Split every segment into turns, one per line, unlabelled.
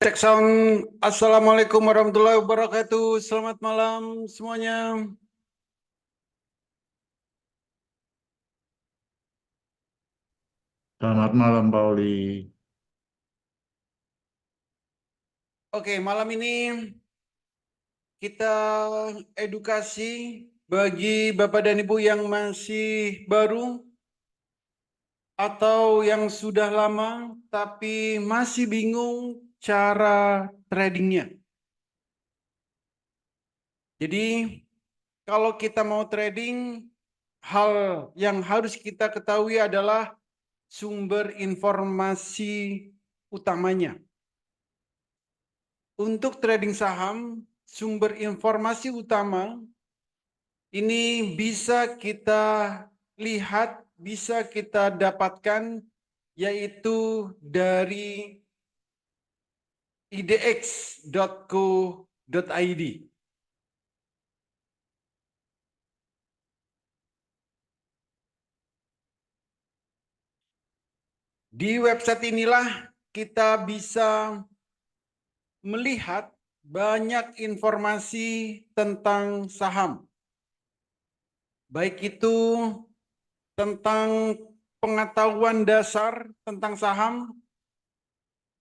Cek sound. Assalamualaikum warahmatullahi wabarakatuh. Selamat malam semuanya.
Selamat malam, Pak Oli.
Oke, malam ini kita edukasi bagi Bapak dan Ibu yang masih baru atau yang sudah lama tapi masih bingung cara tradingnya. Jadi kalau kita mau trading, hal yang harus kita ketahui adalah sumber informasi utamanya. Untuk trading saham, sumber informasi utama ini bisa kita lihat, bisa kita dapatkan yaitu dari idx.co.id. Di website inilah kita bisa melihat banyak informasi tentang saham. Baik itu tentang pengetahuan dasar tentang saham,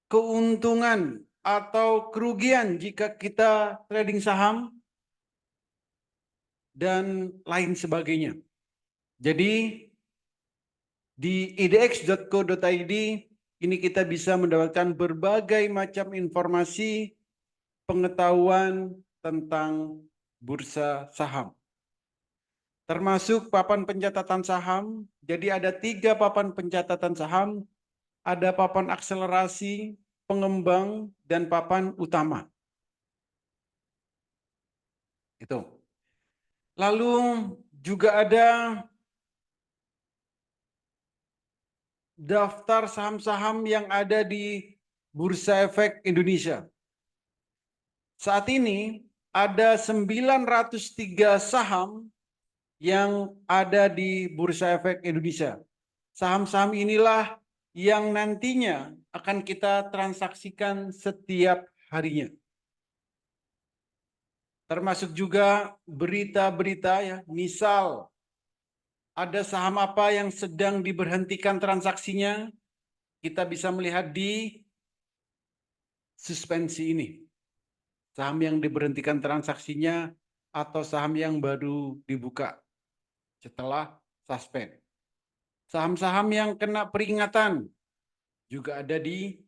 keuntungan atau kerugian jika kita trading saham, dan lain sebagainya. Jadi di idx.co.id ini kita bisa mendapatkan berbagai macam informasi pengetahuan tentang bursa saham. Termasuk papan pencatatan saham. Jadi ada 3 papan pencatatan saham, ada papan akselerasi, pengembang, dan papan utama. Itu. Lalu juga ada daftar saham-saham yang ada di Bursa Efek Indonesia. Saat ini ada 903 saham yang ada di Bursa Efek Indonesia. Saham-saham inilah yang nantinya akan kita transaksikan setiap harinya. Termasuk juga berita-berita ya, misal ada saham apa yang sedang diberhentikan transaksinya, kita bisa melihat di suspensi ini. Saham yang diberhentikan transaksinya atau saham yang baru dibuka setelah suspend. Saham-saham yang kena peringatan juga ada di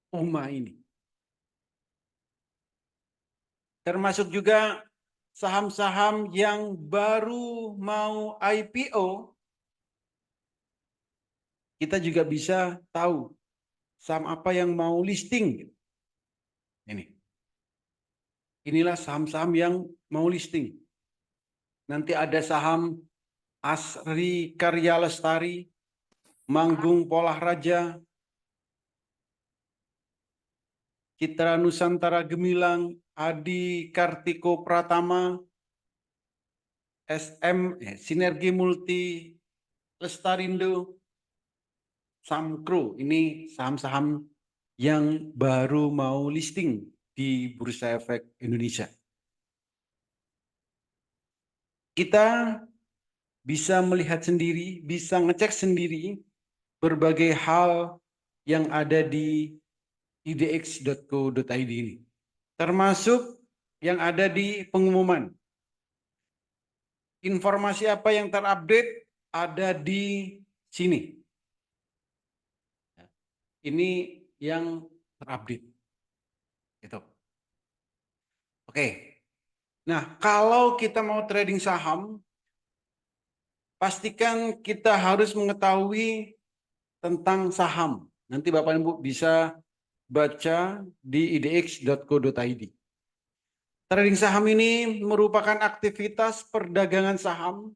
UMA ini. Termasuk juga saham-saham yang baru mau IPO, kita juga bisa tahu saham apa yang mau listing. Inilah saham-saham yang mau listing. Nanti ada saham Asri Karya Lestari, Manggung Polah Raja, Citra Nusantara Gemilang, Adi Kartiko Pratama, Sinergi Multi, Lestarindo, Samkro. Ini saham-saham yang baru mau listing di Bursa Efek Indonesia. Kita bisa melihat sendiri, bisa ngecek sendiri berbagai hal yang ada di idx.co.id ini. Termasuk yang ada di pengumuman. Informasi apa yang terupdate ada di sini. Ini yang terupdate. Gitu. Oke. Nah, kalau kita mau trading saham, pastikan kita harus mengetahui tentang saham. Nanti Bapak Ibu bisa baca di idx.co.id. Trading saham ini merupakan aktivitas perdagangan saham.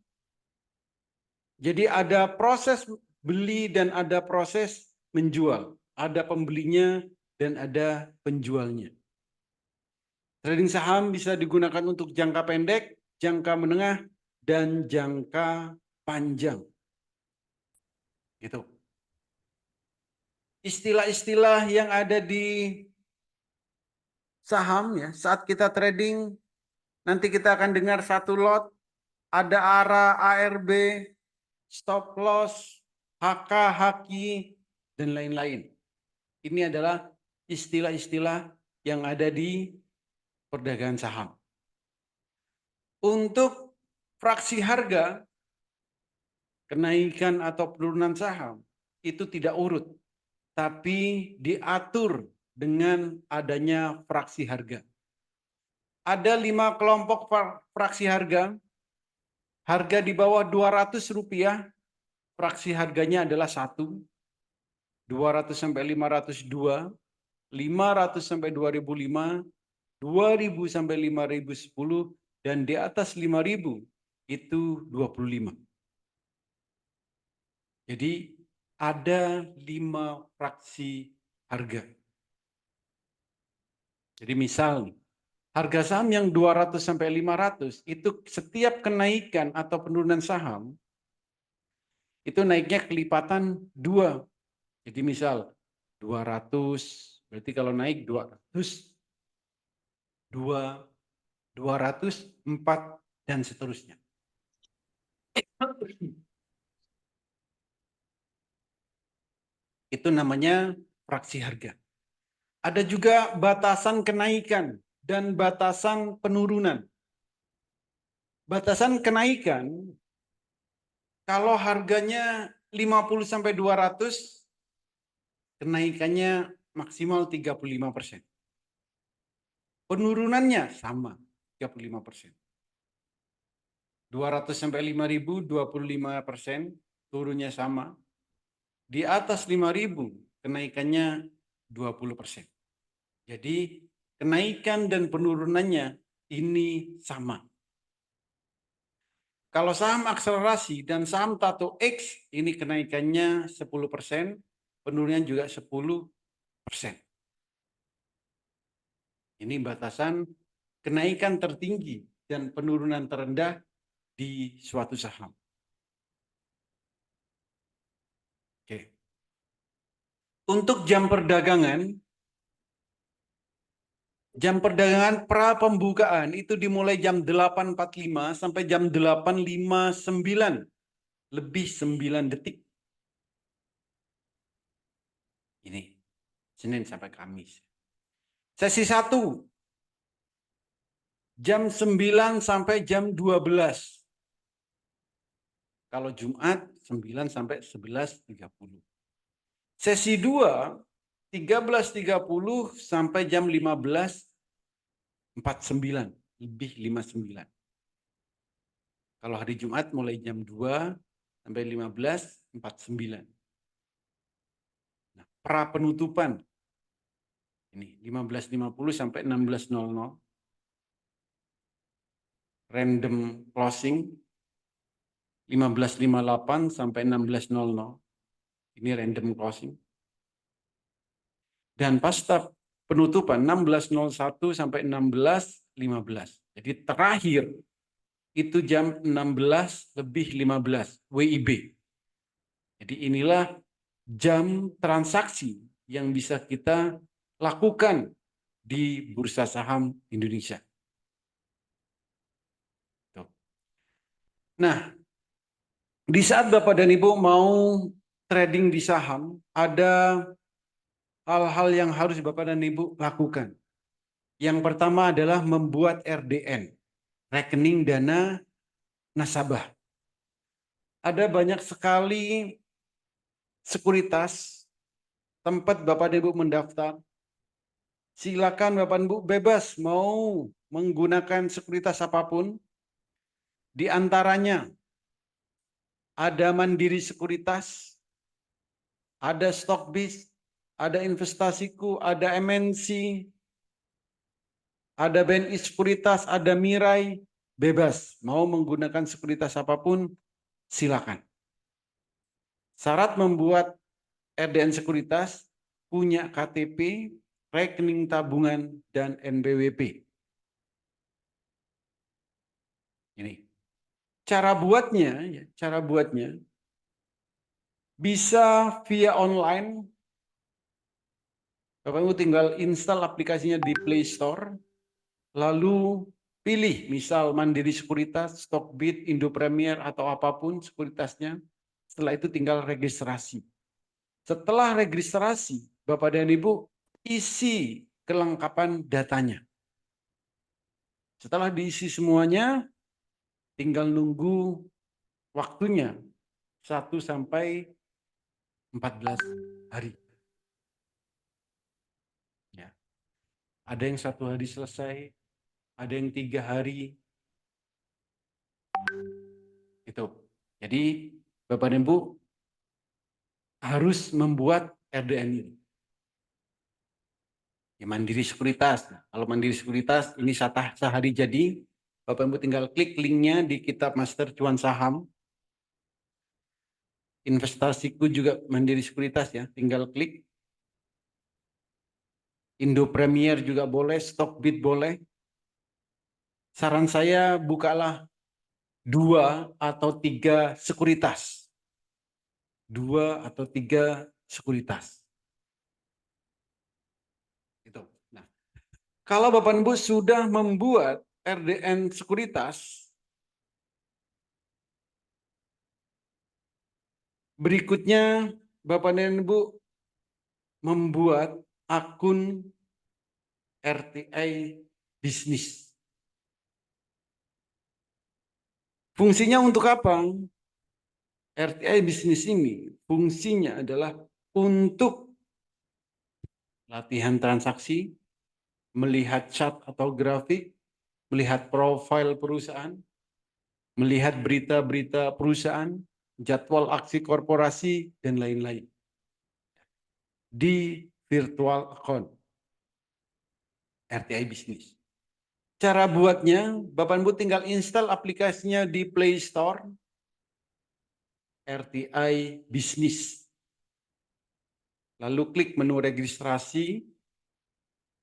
Jadi ada proses beli dan ada proses menjual. Ada pembelinya dan ada penjualnya. Trading saham bisa digunakan untuk jangka pendek, jangka menengah, dan jangka panjang. Gitu. Istilah-istilah yang ada di saham ya, saat kita trading nanti kita akan dengar satu lot, ada ARA, ARB, stop loss, HK, HKI, dan lain-lain. Ini adalah istilah-istilah yang ada di perdagangan saham. Untuk fraksi harga, kenaikan atau penurunan saham itu tidak urut, tapi diatur dengan adanya fraksi harga. Ada 5 kelompok fraksi harga. Harga di bawah Rp200, fraksi harganya adalah 1, 200 sampai 502, 500 sampai 2005, 2000 sampai 5010, dan di atas 5000 itu 25. Jadi ada 5 fraksi harga. Jadi misal harga saham yang 200 sampai 500 itu setiap kenaikan atau penurunan saham itu naiknya kelipatan 2. Jadi misal 200, berarti kalau naik 200, 2, 200, 4, dan seterusnya. Itu namanya fraksi harga. Ada juga batasan kenaikan dan batasan penurunan. Batasan kenaikan, kalau harganya 50 sampai 200, kenaikannya maksimal 35%. Penurunannya sama, 35%. 200 sampai 5000, 25%, turunnya sama. Di atas 5000, kenaikannya 20%. Jadi kenaikan dan penurunannya ini sama. Kalau saham akselerasi dan saham Tato X, ini kenaikannya 10%, penurunannya juga 10%. Ini batasan kenaikan tertinggi dan penurunan terendah di suatu saham. Oke. Untuk jam perdagangan pra pembukaan itu dimulai jam 8.45 sampai jam 8.59, lebih 9 detik. Ini Senin sampai Kamis. Sesi 1 jam 9 sampai jam 12. Kalau Jumat 9 sampai 11.30. Sesi 2 13.30 sampai jam 15.49, lebih 59. Kalau hari Jumat mulai jam 2 sampai 15.49. Nah, pra penutupan ini 15.50 sampai 16.00. Random closing 15.58 sampai 16.00. Ini random closing. Dan pasca penutupan 16.01 sampai 16.15. Jadi terakhir itu jam 16.15 WIB. Jadi inilah jam transaksi yang bisa kita lakukan di Bursa Saham Indonesia. Nah, di saat Bapak dan Ibu mau trading di saham, ada hal-hal yang harus Bapak dan Ibu lakukan. Yang pertama adalah membuat RDN, rekening dana nasabah. Ada banyak sekali sekuritas tempat Bapak dan Ibu mendaftar. Silakan Bapak dan Ibu bebas mau menggunakan sekuritas apapun. Di antaranya ada Mandiri Sekuritas, ada Stockbiz, ada Investasiku, ada MNC, ada BNI Sekuritas, ada Mirai, bebas. Mau menggunakan sekuritas apapun, silakan. Syarat membuat RDN Sekuritas, punya KTP, rekening tabungan, dan NPWP. Ini. Cara buatnya bisa via online, Bapak Ibu tinggal install aplikasinya di Play Store, lalu pilih misal Mandiri Sekuritas, Stockbit, Indo Premier atau apapun sekuritasnya. Setelah itu tinggal registrasi. Setelah registrasi, Bapak dan Ibu isi kelengkapan datanya. Setelah diisi semuanya, tinggal nunggu waktunya 1 sampai 14 hari. Ya. Ada yang 1 hari selesai, ada yang 3 hari. Itu. Jadi Bapak dan Ibu harus membuat RDN ini. Ya, Mandiri Sekuritas. Kalau Mandiri Sekuritas ini sehari jadi, Bapak Ibu tinggal klik linknya di Kitab Master Cuan Saham. Investasiku juga Mandiri Sekuritas ya, tinggal klik. Indo Premier juga boleh, Stockbit boleh. Saran saya bukalah 2 atau 3 sekuritas. 2 atau 3 sekuritas. Itu. Nah, kalau Bapak Ibu sudah membuat RDN sekuritas, berikutnya Bapak dan Ibu membuat akun RTI bisnis. Fungsinya untuk apa? RTI bisnis ini fungsinya adalah untuk latihan transaksi, melihat chart atau grafik, melihat profil perusahaan, melihat berita-berita perusahaan, jadwal aksi korporasi, dan lain-lain. Di virtual account RTI bisnis. Cara buatnya, Bapak Ibu tinggal install aplikasinya di Play Store, RTI bisnis. Lalu klik menu registrasi,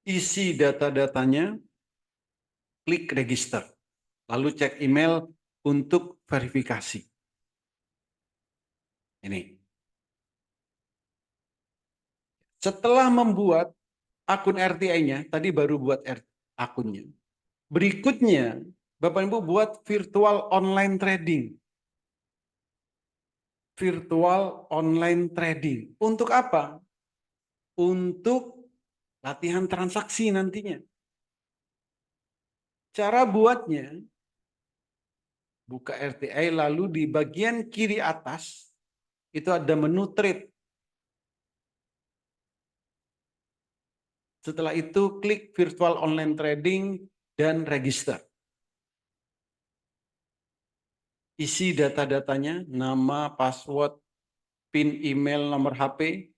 isi data-datanya, klik register. Lalu cek email untuk verifikasi. Ini. Setelah membuat akun RTI-nya, tadi baru buat akunnya. Berikutnya, Bapak Ibu buat virtual online trading. Virtual online trading. Untuk apa? Untuk latihan transaksi nantinya. Cara buatnya, buka RTI lalu di bagian kiri atas itu ada menu trade. Setelah itu klik virtual online trading dan register. Isi data-datanya, nama, password, PIN email, nomor HP,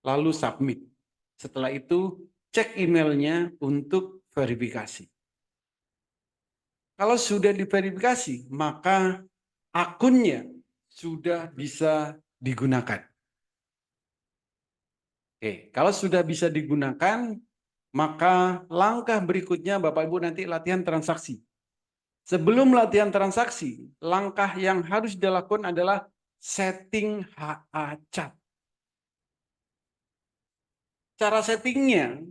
lalu submit. Setelah itu cek emailnya untuk verifikasi. Kalau sudah diverifikasi, maka akunnya sudah bisa digunakan. Oke, kalau sudah bisa digunakan, maka langkah berikutnya Bapak Ibu nanti latihan transaksi. Sebelum latihan transaksi, langkah yang harus dilakukan adalah setting HA Chat. Cara settingnya,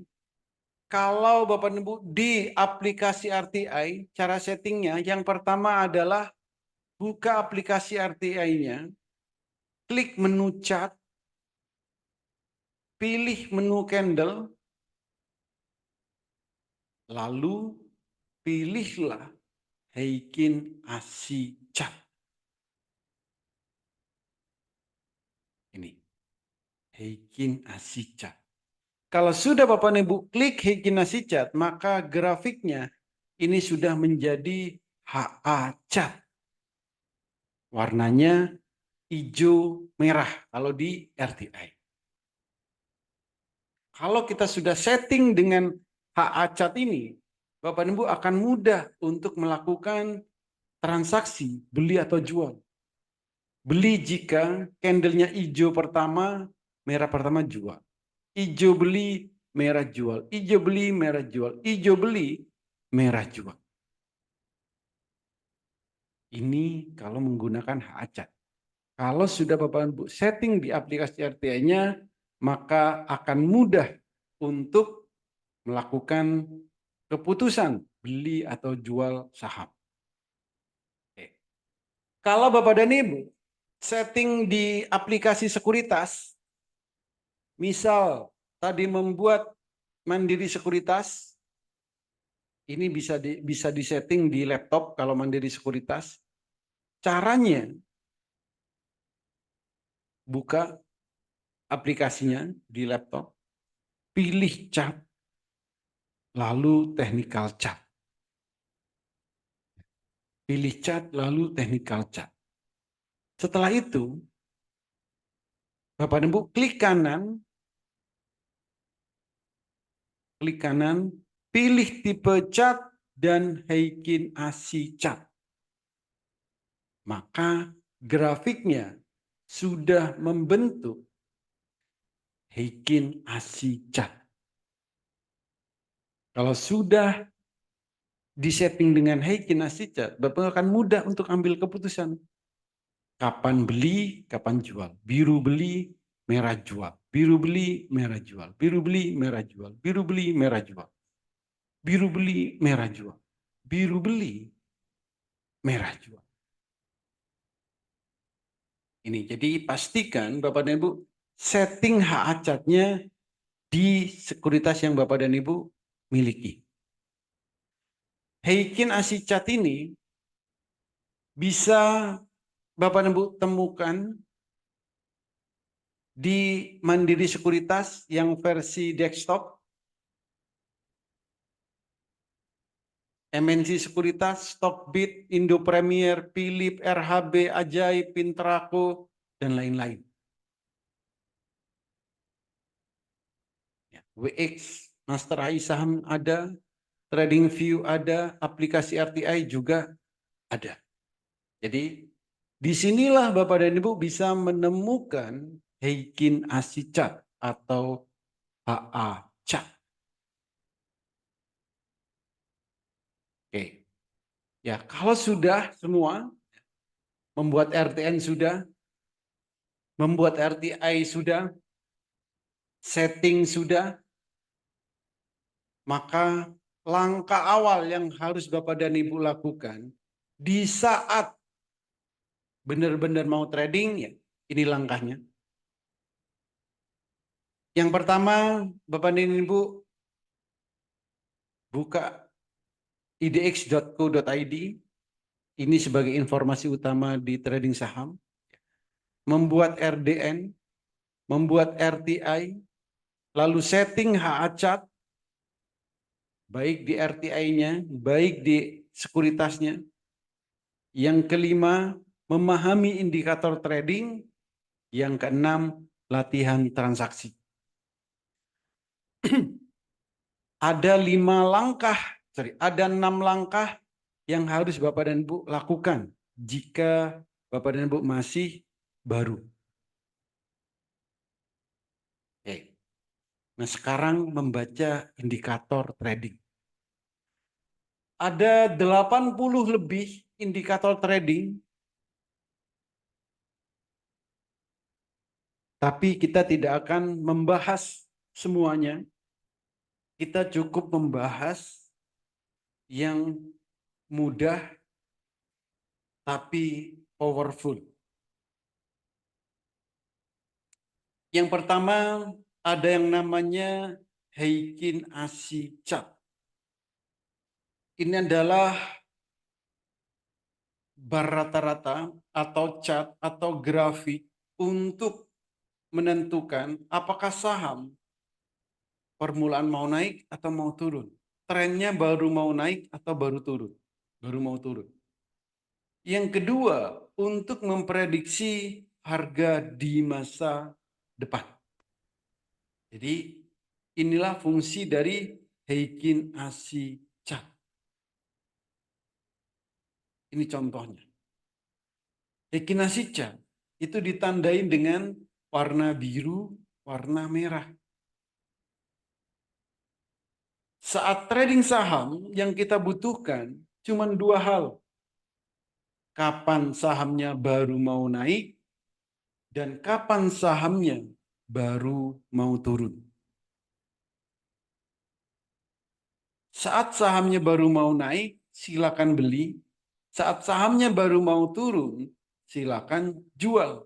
kalau Bapak Ibu di aplikasi RTI, cara settingnya yang pertama adalah buka aplikasi RTI-nya, klik menu chat, pilih menu candle, lalu pilihlah Heikin Asi Chat. Ini, Heikin Asi Chat. Kalau sudah Bapak Ibu klik Heikin Asi Chat, maka grafiknya ini sudah menjadi HA Chat. Warnanya hijau merah kalau di RTI. Kalau kita sudah setting dengan HA Chat ini, Bapak Ibu akan mudah untuk melakukan transaksi beli atau jual. Beli jika candlenya hijau pertama, merah pertama jual. Hijau beli, merah jual. Hijau beli, merah jual. Hijau beli, merah jual. Ini kalau menggunakan HA Chat. Kalau sudah Bapak Ibu setting di aplikasi RTI-nya, maka akan mudah untuk melakukan keputusan beli atau jual saham. Oke. Kalau Bapak dan Ibu setting di aplikasi sekuritas, misal tadi membuat Mandiri Sekuritas, ini bisa disetting di laptop kalau Mandiri Sekuritas. Caranya buka aplikasinya di laptop, pilih chart, lalu technical chart. Pilih chart, lalu technical chart. Setelah itu, Bapak dan Ibu klik kanan, pilih tipe chart dan Heikin ASI chart. Maka grafiknya sudah membentuk Heikin ASI chart. Kalau sudah disetting dengan Heikin ASI chart, Bapak akan mudah untuk ambil keputusan. Kapan beli, kapan jual. Biru beli, merah jual. Biru beli, merah jual. Biru beli, merah jual. Biru beli, merah jual. Biru beli, merah jual. Biru beli, merah jual. Ini jadi pastikan Bapak dan Ibu setting hak acatnya di sekuritas yang Bapak dan Ibu miliki. Heikin ASI Chart ini bisa Bapak dan Ibu temukan di Mandiri Sekuritas yang versi desktop, MNC Sekuritas, Stockbit, Indo Premier, Philip, RHB, Ajaib, Pintraco, dan lain-lain. WX, Master AI Saham ada, TradingView ada, aplikasi RTI juga ada. Jadi disinilah Bapak dan Ibu bisa menemukan Heikin ASI Chart atau HA Chart. Oke. Ya, kalau sudah semua, membuat RTN sudah, membuat RTI sudah, setting sudah, maka langkah awal yang harus Bapak dan Ibu lakukan di saat benar-benar mau trading, ya ini langkahnya. Yang pertama, Bapak dan Ibu buka idx.co.id, ini sebagai informasi utama di trading saham, membuat RDN, membuat RTI, lalu setting HA chart, baik di RTI-nya, baik di sekuritasnya. Yang kelima, memahami indikator trading. Yang keenam, latihan transaksi. Ada 6 langkah yang harus Bapak dan Ibu lakukan jika Bapak dan Ibu masih baru. Oke. Nah, sekarang membaca indikator trading. Ada 80 lebih indikator trading, tapi kita tidak akan membahas semuanya. Kita cukup membahas yang mudah tapi powerful. Yang pertama ada yang namanya Heikin ASI Chart. Ini adalah bar rata-rata atau chart atau grafik untuk menentukan apakah saham permulaan mau naik atau mau turun. Trennya baru mau naik atau baru turun. Baru mau turun. Yang kedua, untuk memprediksi harga di masa depan. Jadi inilah fungsi dari Heikin ASI Chart. Ini contohnya. Heikin ASI Chart itu ditandai dengan warna biru, warna merah. Saat trading saham yang kita butuhkan cuma 2 hal. Kapan sahamnya baru mau naik dan kapan sahamnya baru mau turun. Saat sahamnya baru mau naik, silakan beli. Saat sahamnya baru mau turun, silakan jual.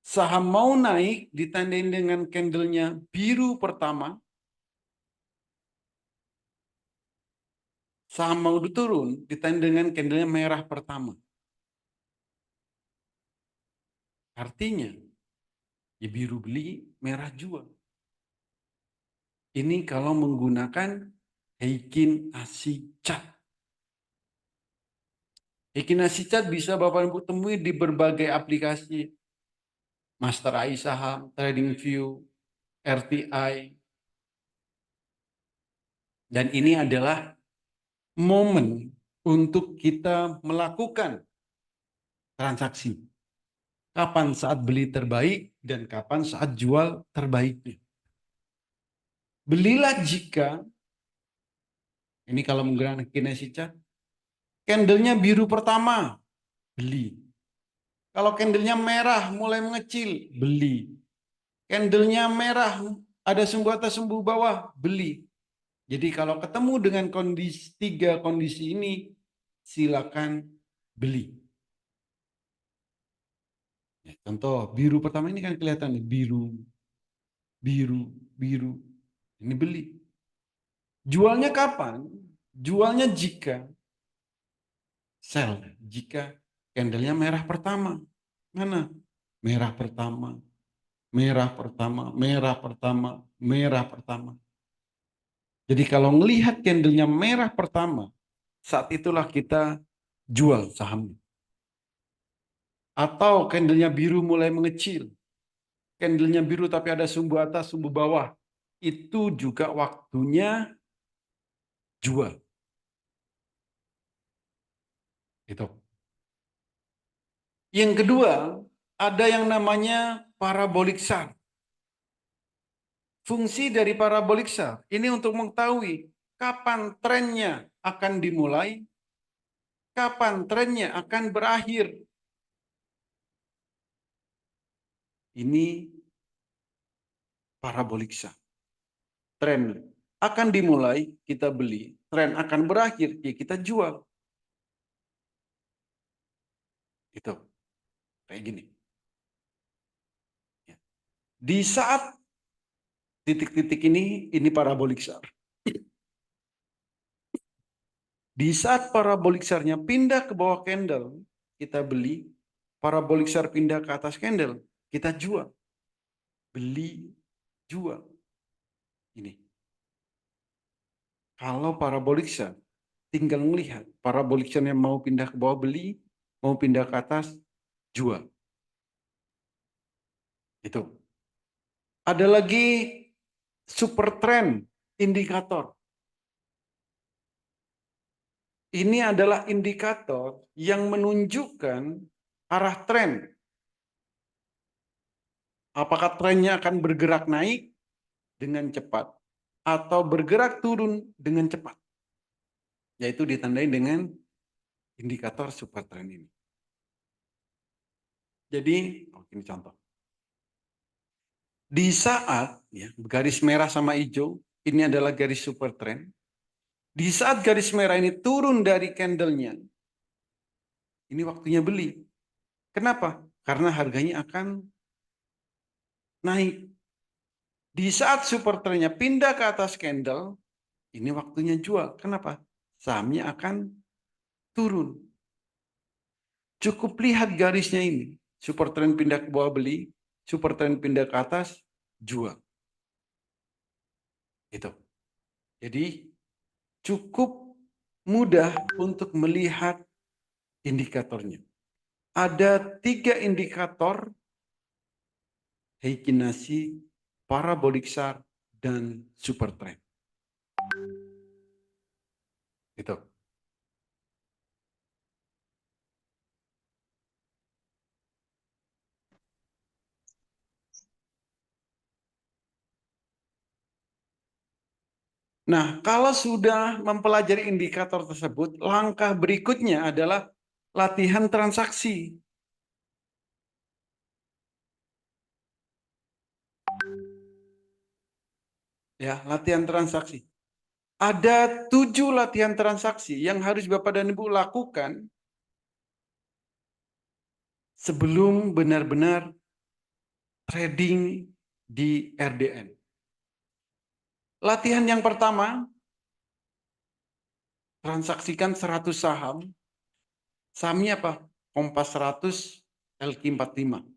Saham mau naik ditandain dengan candlenya biru pertama. Saham mau turun ditandain dengan candlenya merah pertama. Artinya, ya biru beli, merah jual. Ini kalau menggunakan Heikin Ashi Chart. Heikin Ashi Chart bisa Bapak Ibu temui di berbagai aplikasi. Master AI Saham, TradingView, RTI. Dan ini adalah momen untuk kita melakukan transaksi. Kapan saat beli terbaik dan kapan saat jual terbaiknya. Belilah jika, ini kalau menggunakan Kinesi Chart, candlenya biru pertama, beli. Kalau candlenya merah mulai mengecil, beli. Candlenya merah, ada sumbu atas sumbu bawah, beli. Jadi kalau ketemu dengan tiga kondisi ini, silakan beli. Ya, contoh biru pertama ini kan kelihatan nih, biru, biru, biru. Ini beli. Jualnya kapan? Jualnya jika sell, jika candlenya merah pertama. Mana? Merah pertama, merah pertama, merah pertama, merah pertama. Jadi kalau melihat candlenya merah pertama, saat itulah kita jual sahamnya. Atau candlenya biru mulai mengecil. Candlenya biru tapi ada sumbu atas, sumbu bawah. Itu juga waktunya jual. Itu. Yang kedua, ada yang namanya parabolic chart. Fungsi dari parabolic chart ini untuk mengetahui kapan trennya akan dimulai, kapan trennya akan berakhir. Ini parabolic chart. Tren akan dimulai, kita beli. Tren akan berakhir, ya kita jual. Itu. Kayak gini. Ya. Di saat titik-titik ini parabolic chart. Di saat parabolic chart-nya pindah ke bawah candle, kita beli. Parabolic chart pindah ke atas candle, kita jual. Beli, jual. Ini. Kalau parabolic chart, tinggal melihat. Parabolic chart-nya mau pindah ke bawah, beli. Mau pindah ke atas, jual. Itu. Ada lagi super trend indikator. Ini adalah indikator yang menunjukkan arah tren. Apakah trennya akan bergerak naik dengan cepat atau bergerak turun dengan cepat. Yaitu ditandai dengan indikator super trend ini. Jadi, ini contoh. Di saat ya, garis merah sama hijau, ini adalah garis super trend. Di saat garis merah ini turun dari candlenya, ini waktunya beli. Kenapa? Karena harganya akan naik. Di saat super trendnya pindah ke atas candle, ini waktunya jual. Kenapa? Sahamnya akan turun. Cukup lihat garisnya ini. Super trend pindah ke bawah beli, super trend pindah ke atas jual. Itu. Jadi cukup mudah untuk melihat indikatornya. Ada 3 indikator Heikin Ashi, parabolic chart, dan super trend. Itu. Nah, kalau sudah mempelajari indikator tersebut, langkah berikutnya adalah latihan transaksi. Ya, latihan transaksi. Ada 7 latihan transaksi yang harus Bapak dan Ibu lakukan sebelum benar-benar trading di RDN. Latihan yang pertama, transaksikan 100 saham. Sahamnya apa? Kompas 100, LQ45.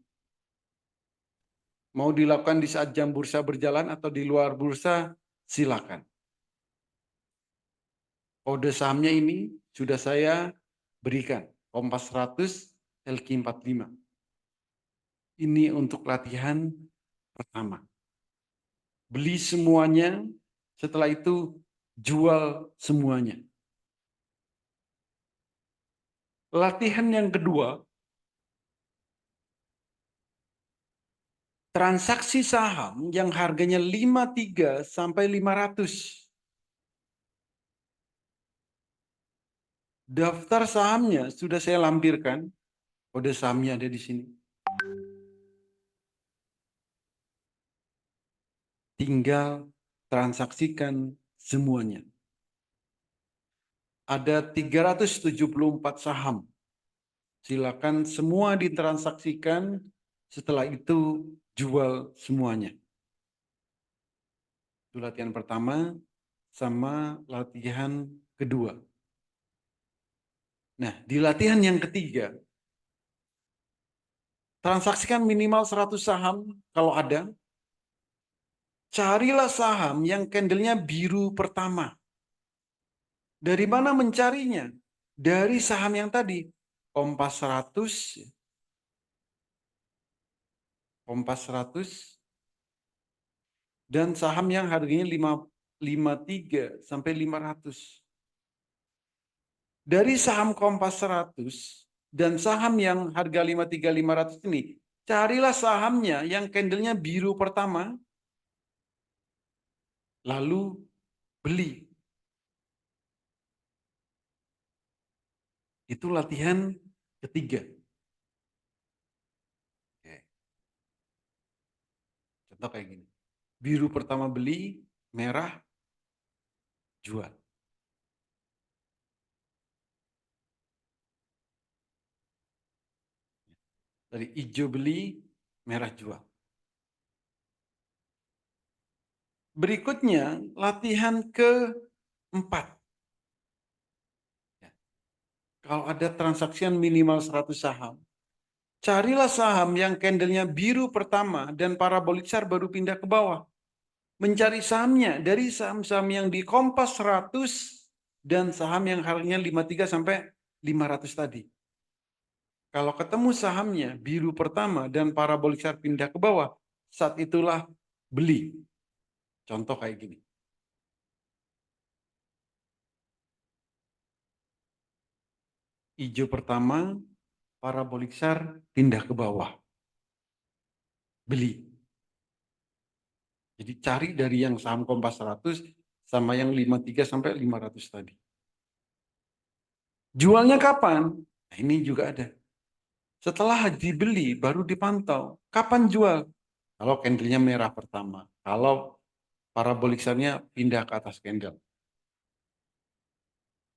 Mau dilakukan di saat jam bursa berjalan atau di luar bursa, silakan. Kode sahamnya ini sudah saya berikan. Kompas 100, LQ45. Ini untuk latihan pertama. Beli semuanya, setelah itu jual semuanya. Latihan yang kedua, transaksi saham yang harganya 53 sampai 500. Daftar sahamnya sudah saya lampirkan, kode sahamnya ada di sini. Tinggal transaksikan semuanya. Ada 374 saham. Silakan semua ditransaksikan, setelah itu jual semuanya. Itu latihan pertama sama latihan kedua. Nah, di latihan yang ketiga, transaksikan minimal 100 saham kalau ada. Carilah saham yang candlenya biru pertama. Dari mana mencarinya? Dari saham yang tadi. Kompas 100, Kompas 100, dan saham yang harganya 53 sampai 500. Dari saham Kompas 100 dan saham yang harga 53 500 ini, carilah sahamnya yang candlenya biru pertama, lalu beli. Itu latihan ketiga. Contoh kayak gini. Biru pertama beli, merah jual. Dari hijau beli, merah jual. Berikutnya, latihan keempat. Kalau ada transaksian minimal 100 saham, carilah saham yang candlenya biru pertama dan parabolik SAR baru pindah ke bawah. Mencari sahamnya dari saham-saham yang di Kompas 100 dan saham yang harganya 53 sampai 500 tadi. Kalau ketemu sahamnya biru pertama dan parabolik SAR pindah ke bawah, saat itulah beli. Contoh kayak gini. Hijau pertama, parabolik SAR pindah ke bawah. Beli. Jadi cari dari yang saham Kompas 100 sama yang 53 sampai 500 tadi. Jualnya kapan? Nah, ini juga ada. Setelah dibeli baru dipantau. Kapan jual? Kalau candlenya merah pertama. Kalau parabolik SAR-nya pindah ke atas candle.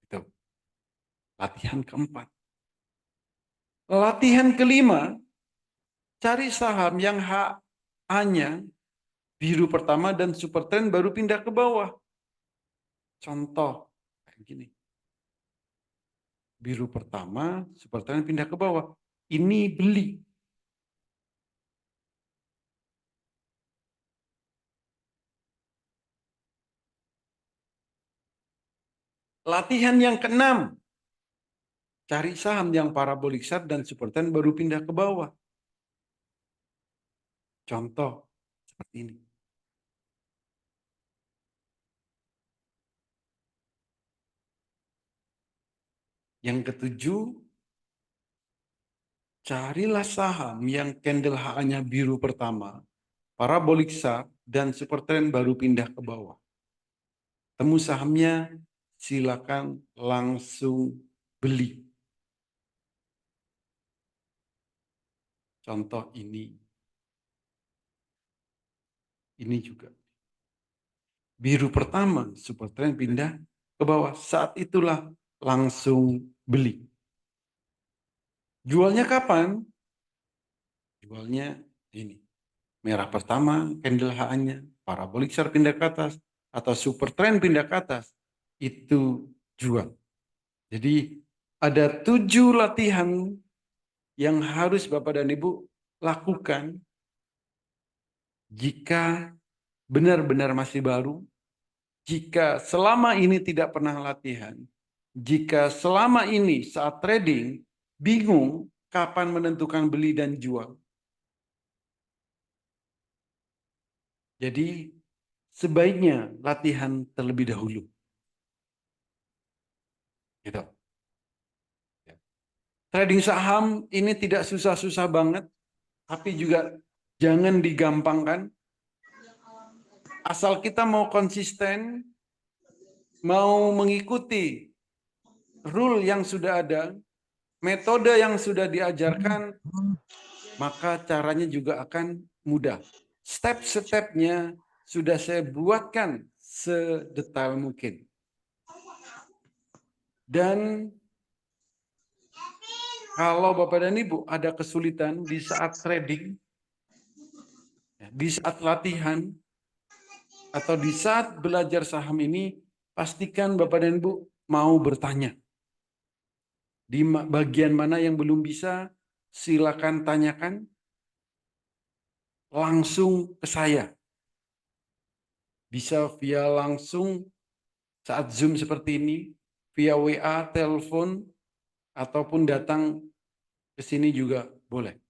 Itu. Latihan keempat. Latihan kelima, cari saham yang HA-nya biru pertama dan super trend baru pindah ke bawah. Contoh kayak gini. Biru pertama, super trend pindah ke bawah. Ini beli. Latihan yang keenam, cari saham yang parabolik SAR dan super trend baru pindah ke bawah. Contoh seperti ini. Yang ketujuh, carilah saham yang candle HA-nya biru pertama, parabolik SAR dan super trend baru pindah ke bawah. Temu sahamnya, silakan langsung beli. Contoh ini juga. biru pertama, super trend pindah ke bawah. Saat itulah langsung beli. Jualnya kapan? Jualnya ini. Merah pertama, candle HA-nya, parabolic sharp pindah ke atas, atau super trend pindah ke atas. Itu jual. Jadi ada 7 latihan yang harus Bapak dan Ibu lakukan jika benar-benar masih baru, jika selama ini tidak pernah latihan, jika selama ini saat trading bingung kapan menentukan beli dan jual. Jadi sebaiknya latihan terlebih dahulu. Gitu. Trading saham ini tidak susah-susah banget, tapi juga jangan digampangkan. Asal kita mau konsisten, mau mengikuti rule yang sudah ada, metode yang sudah diajarkan, maka caranya juga akan mudah. Step-stepnya sudah saya buatkan sedetail mungkin. Dan kalau Bapak dan Ibu ada kesulitan di saat trading, di saat latihan, atau di saat belajar saham ini, pastikan Bapak dan Ibu mau bertanya. Di bagian mana yang belum bisa, silakan tanyakan langsung ke saya. Bisa via langsung saat Zoom seperti ini, via WA, telepon, ataupun datang ke sini juga boleh.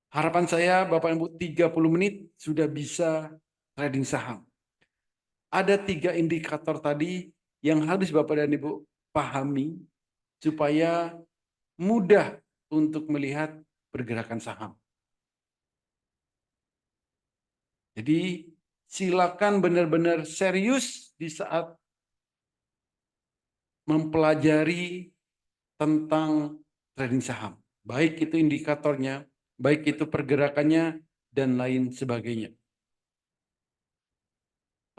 Harapan saya Bapak Ibu 30 menit sudah bisa trading saham. Ada 3 indikator tadi yang harus Bapak dan Ibu pahami supaya mudah untuk melihat pergerakan saham. Jadi silakan benar-benar serius di saat mempelajari tentang trading saham. Baik itu indikatornya, baik itu pergerakannya, dan lain sebagainya.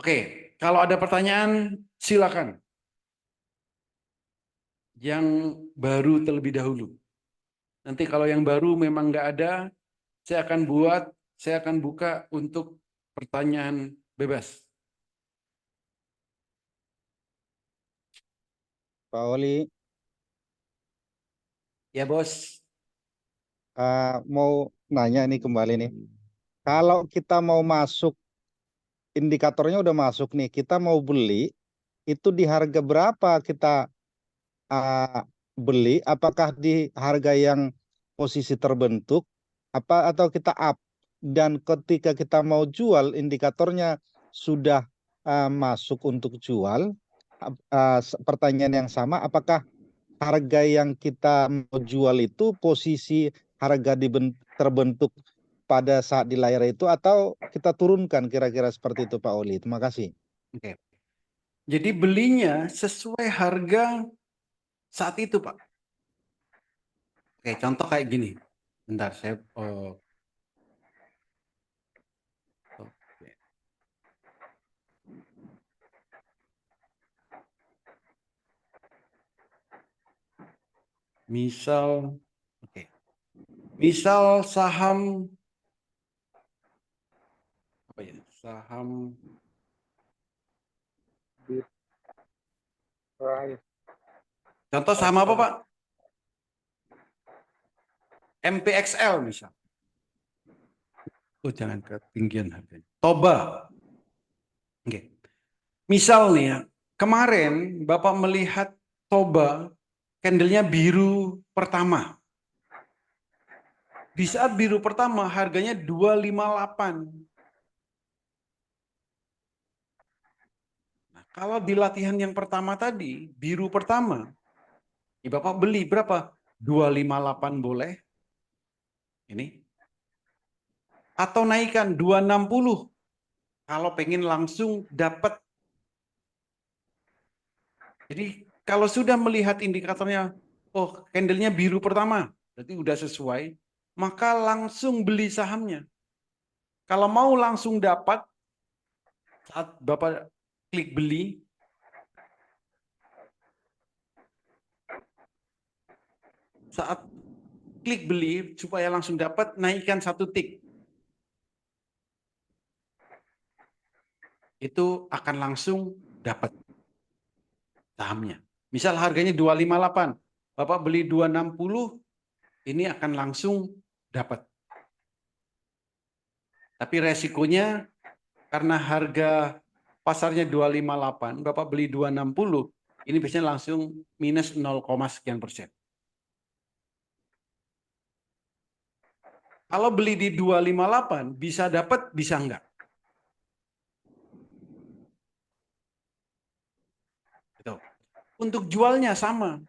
Oke, kalau ada pertanyaan silakan. Yang baru terlebih dahulu. Nanti kalau yang baru memang nggak ada, saya akan buka untuk pertanyaan bebas.
Pak Oli,
Ya bos.
mau nanya nih kembali nih. Kalau kita mau masuk, indikatornya udah masuk nih, kita mau beli, itu di harga berapa kita uh, beli? Apakah di harga yang posisi terbentuk, atau kita up? Dan ketika kita mau jual, indikatornya sudah masuk untuk jual. Pertanyaan yang sama, apakah harga yang kita mau jual itu posisi harga terbentuk pada saat di layar itu, atau kita turunkan, kira-kira seperti itu Pak Oli. Terima kasih.
Oke. Jadi belinya sesuai harga saat itu Pak. Oke, contoh kayak gini. Bentar, saya misal, oke. Misal saham apa ya? Saham contoh saham apa Pak? MPXL misal. Oh, jangan ketinggian harganya. Toba. Oke. Misal nih ya, kemarin Bapak melihat Toba candlenya biru pertama. Di saat biru pertama harganya 258. Nah, kalau di latihan yang pertama tadi, biru pertama, ya Bapak beli berapa? 258 boleh. Ini. Atau naikkan 260 kalau pengen langsung dapat. Jadi kalau sudah melihat indikatornya, oh candlenya biru pertama, berarti udah sesuai, maka langsung beli sahamnya. Kalau mau langsung dapat, Saat Bapak klik beli, saat klik beli supaya langsung dapat, naikkan 1 tik. Itu akan langsung dapat sahamnya. Misal harganya 258, Bapak beli 260, ini akan langsung dapat. Tapi resikonya karena harga pasarnya 258, Bapak beli 260, ini biasanya langsung minus 0, sekian persen. Kalau beli di 258, bisa dapat, bisa enggak. Gitu. Untuk jualnya sama.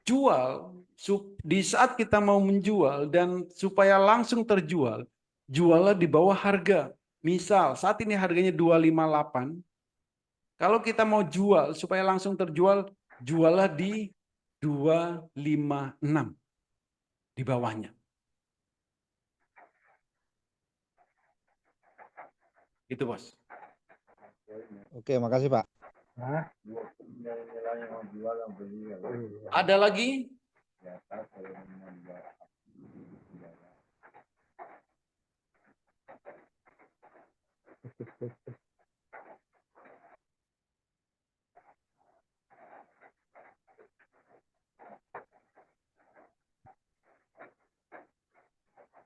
Jual, di saat kita mau menjual dan supaya langsung terjual, juallah di bawah harga. Misal saat ini harganya 258, kalau kita mau jual supaya langsung terjual, juallah di 256 di bawahnya. Itu bos.
Oke, makasih Pak.
Ada lagi?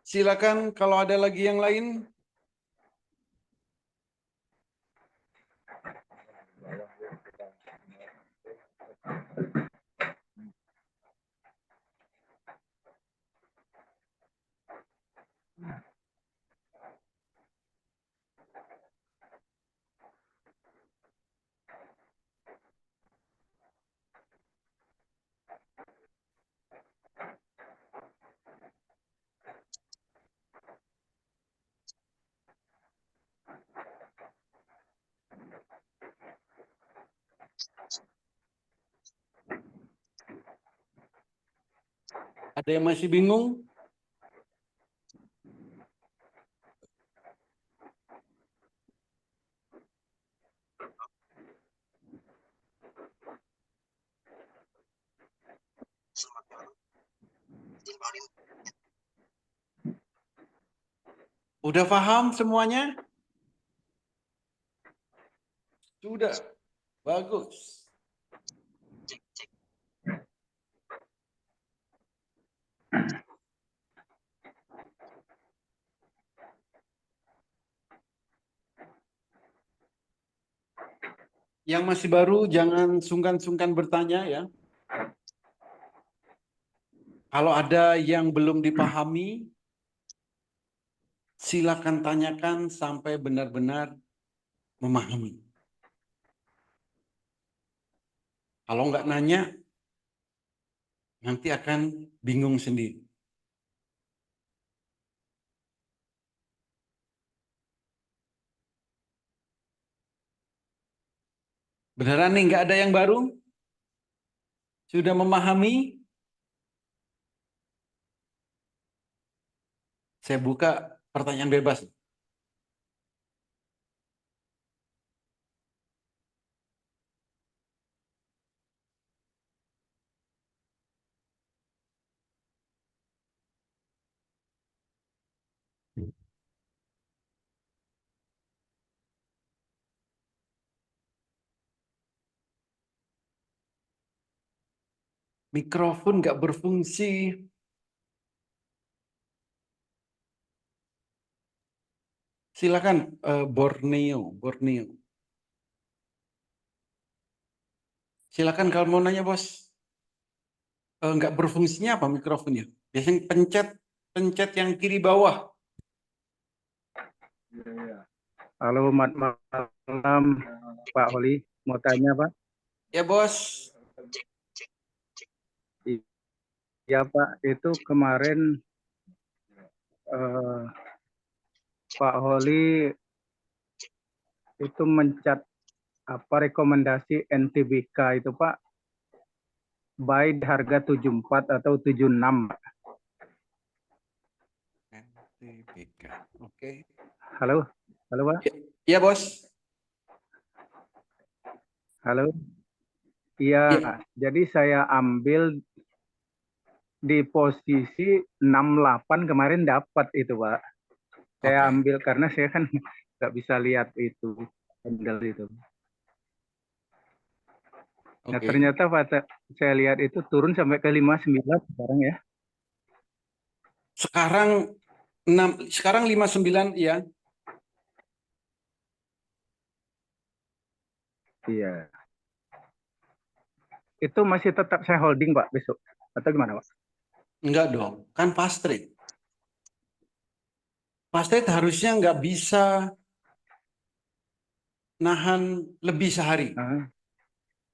Silakan kalau ada lagi yang lain. Ada yang masih bingung? Udah paham semuanya? Sudah. Bagus. Yang masih baru jangan sungkan-sungkan bertanya ya. Kalau ada yang belum dipahami, silakan tanyakan sampai benar-benar memahami. Kalau nggak nanya, nanti akan bingung sendiri. Beneran nih nggak ada yang baru? Sudah memahami? Saya buka pertanyaan bebas. Mikrofon nggak berfungsi. Silakan Borneo. Silakan kalau mau nanya bos. Nggak berfungsinya apa mikrofonnya? Biasanya pencet yang kiri bawah.
Halo, malam Pak Holi. Mau tanya Pak?
Ya bos.
Iya Pak, itu kemarin Pak Holi itu mencat apa rekomendasi NTBK itu Pak, buy di harga 74 atau 76.
NTBK. Oke.
Halo, halo Pak.
Ya bos.
Halo. Iya,
Ya,
jadi saya ambil di posisi 68 kemarin dapat itu, Pak. Saya
oke,
ambil karena saya kan nggak bisa lihat itu handle itu. Nah,
oke.
ternyata saya lihat itu turun sampai ke 59 sekarang ya.
Sekarang sekarang 59 ya.
Iya. Itu masih tetap saya holding, Pak, besok. Atau gimana, Pak?
Enggak dong, kan fast trade. Fast trade harusnya nggak bisa nahan lebih sehari.
Ah,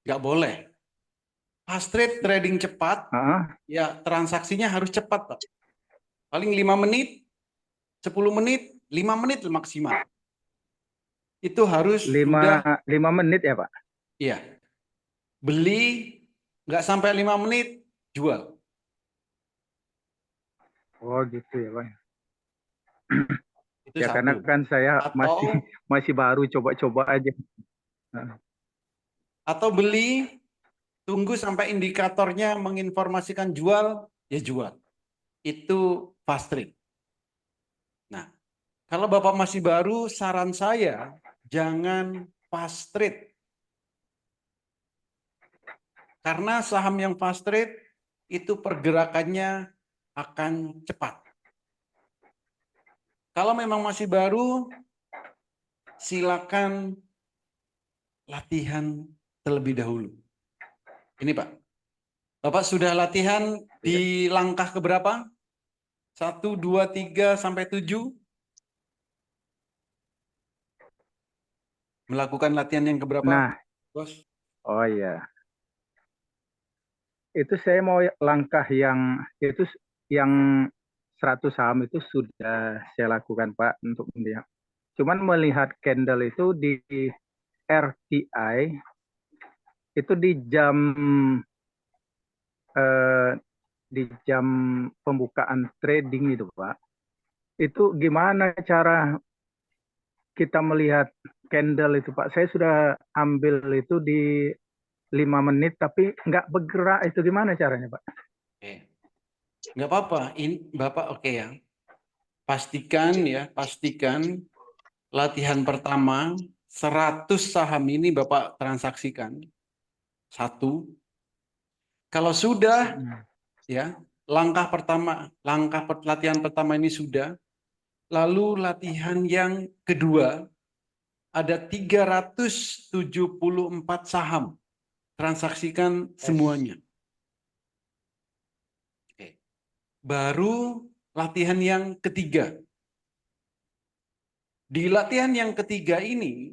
Nggak boleh. Fast trade trading cepat,
ah,
ya transaksinya harus cepat, Pak. Paling 5 menit, 10 menit, 5 menit maksimal. Itu harus
lima,
sudah,
5 menit ya, Pak?
ya, beli nggak sampai 5 menit, jual.
Oh, gitu ya, Pak.
Itu
Ya karena
satu.
kan saya
Atau
masih baru coba-coba aja. Ah,
atau beli, tunggu sampai indikatornya menginformasikan jual, ya jual. Itu fast trade. Nah, kalau Bapak masih baru, saran saya jangan fast trade. Karena saham yang fast trade itu pergerakannya akan cepat. Kalau memang masih baru, silakan latihan terlebih dahulu. Ini Pak, Bapak sudah latihan
iya.
di langkah keberapa? 1, 2, 3, sampai 7? Melakukan latihan yang keberapa,
Nah,
Bos?
oh iya. Itu saya mau langkah yang 100 saham itu sudah saya lakukan, Pak, untuk melihat. Cuman melihat candle itu di RTI itu eh, di jam pembukaan trading itu, Pak. Itu gimana cara kita melihat candle itu, Pak? Saya sudah ambil itu di 5 menit tapi nggak bergerak, itu gimana caranya, Pak?
Oke. Nggak apa-apa, ini Bapak oke ya. Pastikan latihan pertama 100 saham ini Bapak transaksikan. Satu. Kalau sudah ya, latihan pertama ini sudah, lalu latihan yang kedua ada 374 saham. Transaksikan semuanya. Oke. Baru latihan yang ketiga. Di latihan yang ketiga ini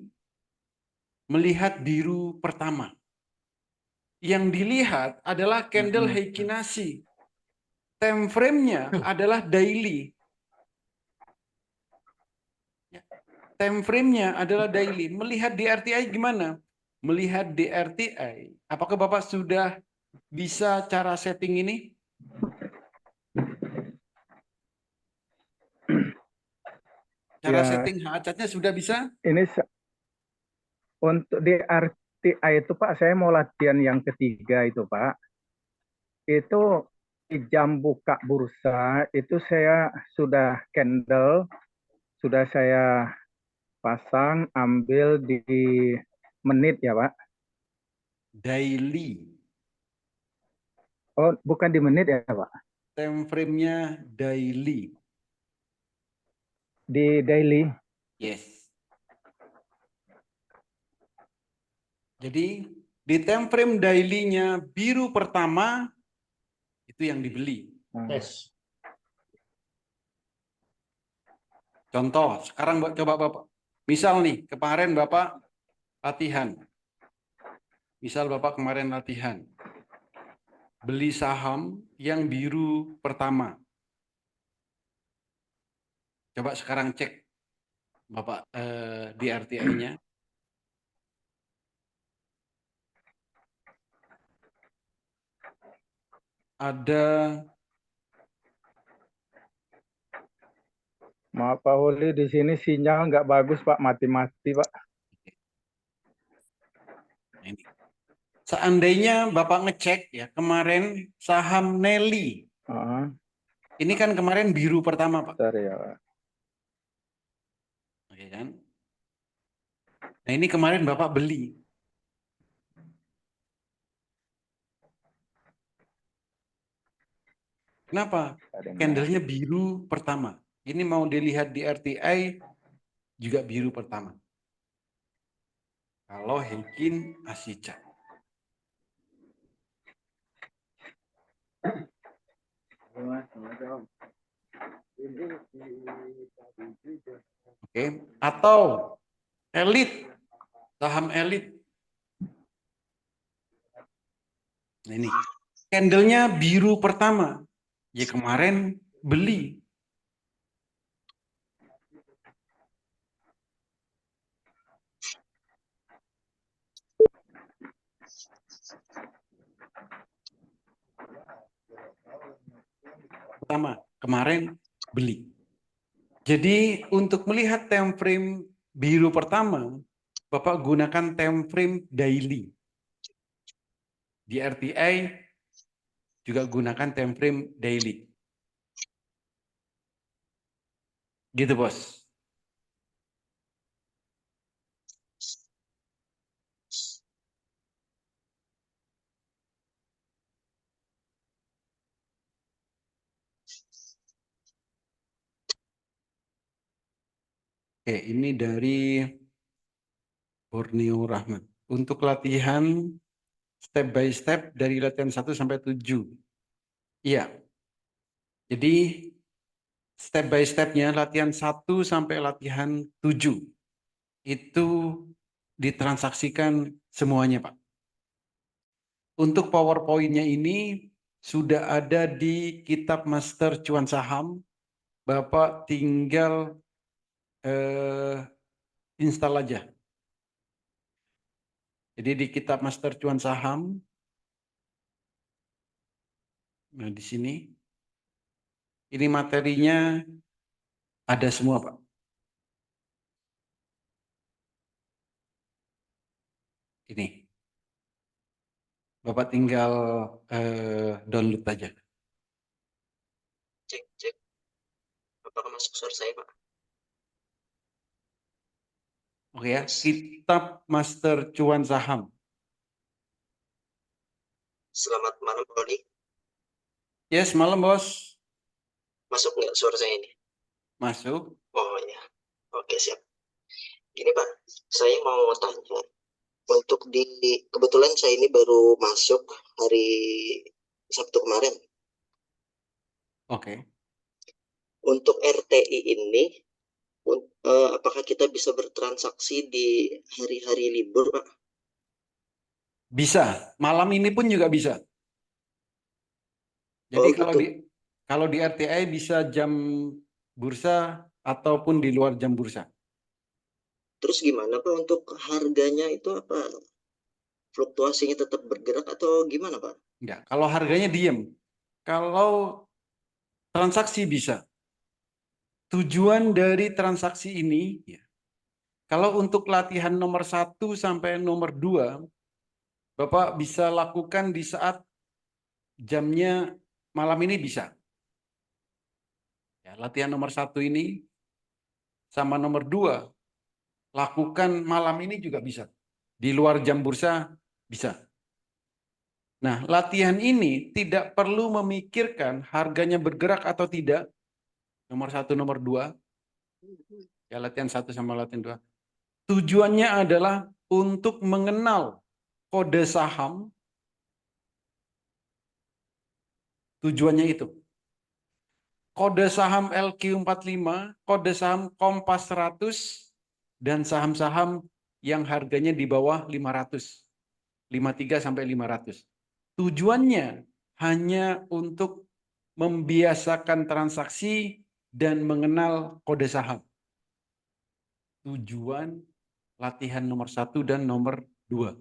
melihat biru pertama. Yang dilihat adalah candle Heikin Ashi. Time frame-nya adalah daily. Time frame-nya adalah daily. Melihat di RTI gimana? Melihat di RTI, apakah Bapak sudah bisa cara setting ini? Cara
Ya,
setting hacatnya sudah bisa?
ini untuk di RTI itu, Pak, saya mau latihan yang ketiga itu, Pak. Itu di jam buka bursa itu saya sudah candle, sudah saya pasang, ambil di menit ya, Pak.
Daily.
Oh, bukan di menit ya, Pak.
Time frame-nya daily.
Di daily.
Yes. Jadi di time frame daily-nya biru pertama itu yang dibeli.
Yes.
Contoh, sekarang coba Bapak. Misal nih, kemarin Bapak latihan. Misal Bapak kemarin latihan. Beli saham yang biru pertama. Coba sekarang cek Bapak di RTI-nya. Ada
Maaf Pak Holi, di sini sinyal nggak bagus, Pak, mati-mati, Pak.
Nah, ini. Seandainya Bapak ngecek ya kemarin saham Nelly.
Ah,
Ini kan kemarin biru pertama, Pak.
bentar ya, Pak.
Oke kan? Nah, ini kemarin Bapak beli. Kenapa?
Ada yang
Candlenya biru pertama. Ini mau dilihat di RTI juga biru pertama. Kalau Heikin Asica. Oke, atau elit, saham elit. Nah, ini candlenya biru pertama. Ya kemarin beli. Pertama, kemarin beli. Jadi untuk melihat time frame biru pertama, Bapak gunakan time frame daily. Di RTI juga gunakan time frame daily. Gitu, Bos. Oke, ini dari Borneo Rahman. Untuk latihan step by step dari latihan 1 sampai 7. Iya. Jadi step by stepnya latihan 1 sampai latihan 7. Itu ditransaksikan semuanya, Pak. Untuk PowerPoint-nya ini sudah ada di kitab Master Cuan Saham. Bapak tinggal install aja. Jadi di kitab Master Cuan Saham, nah di sini, ini materinya ada semua, Pak. Ini, Bapak tinggal download aja.
Cek, cek. Apakah masuk suara saya, Pak?
Oke ya, kitab Master Cuan Saham.
Selamat malam, Pak Rodi.
Yes, malam, Bos.
Masuk nggak suara saya ini?
Masuk.
Oh ya, oke siap. Gini Pak, saya mau tanya. Untuk kebetulan saya ini baru masuk hari Sabtu kemarin.
Oke.
Untuk RTI ini, apakah kita bisa bertransaksi di hari-hari libur, Pak?
Bisa. Malam ini pun juga bisa. Jadi
Oh, gitu.
kalau di RTI bisa jam bursa ataupun di luar jam bursa.
Terus gimana Pak untuk harganya itu apa? Fluktuasinya tetap bergerak atau gimana Pak?
Enggak, kalau harganya diem. Kalau transaksi bisa. Tujuan dari transaksi ini, ya, kalau untuk latihan nomor 1 sampai nomor 2, Bapak bisa lakukan di saat jamnya malam ini bisa. Ya, latihan nomor 1 ini sama nomor 2, lakukan malam ini juga bisa. Di luar jam bursa bisa. Nah, latihan ini tidak perlu memikirkan harganya bergerak atau tidak. Nomor 1, nomor 2. Ya, latihan 1 sama latihan 2. Tujuannya adalah untuk mengenal kode saham. Tujuannya itu. Kode saham LQ45, kode saham Kompas 100, dan saham-saham yang harganya di bawah 500. 53 sampai 500. Tujuannya hanya untuk membiasakan transaksi dan mengenal kode saham. Tujuan latihan nomor 1 dan nomor 2.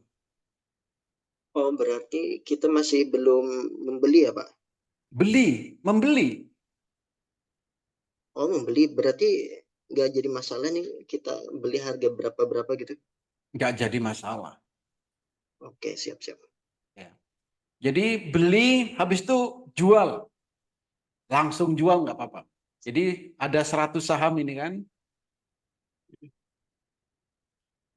Oh, berarti kita masih belum membeli ya, Pak?
Membeli.
Oh, membeli berarti nggak jadi masalah nih kita beli harga berapa-berapa gitu?
Nggak jadi masalah.
Oke, siap-siap.
Ya. Jadi beli, habis itu jual. Langsung jual nggak apa-apa. Jadi ada 100 saham ini kan.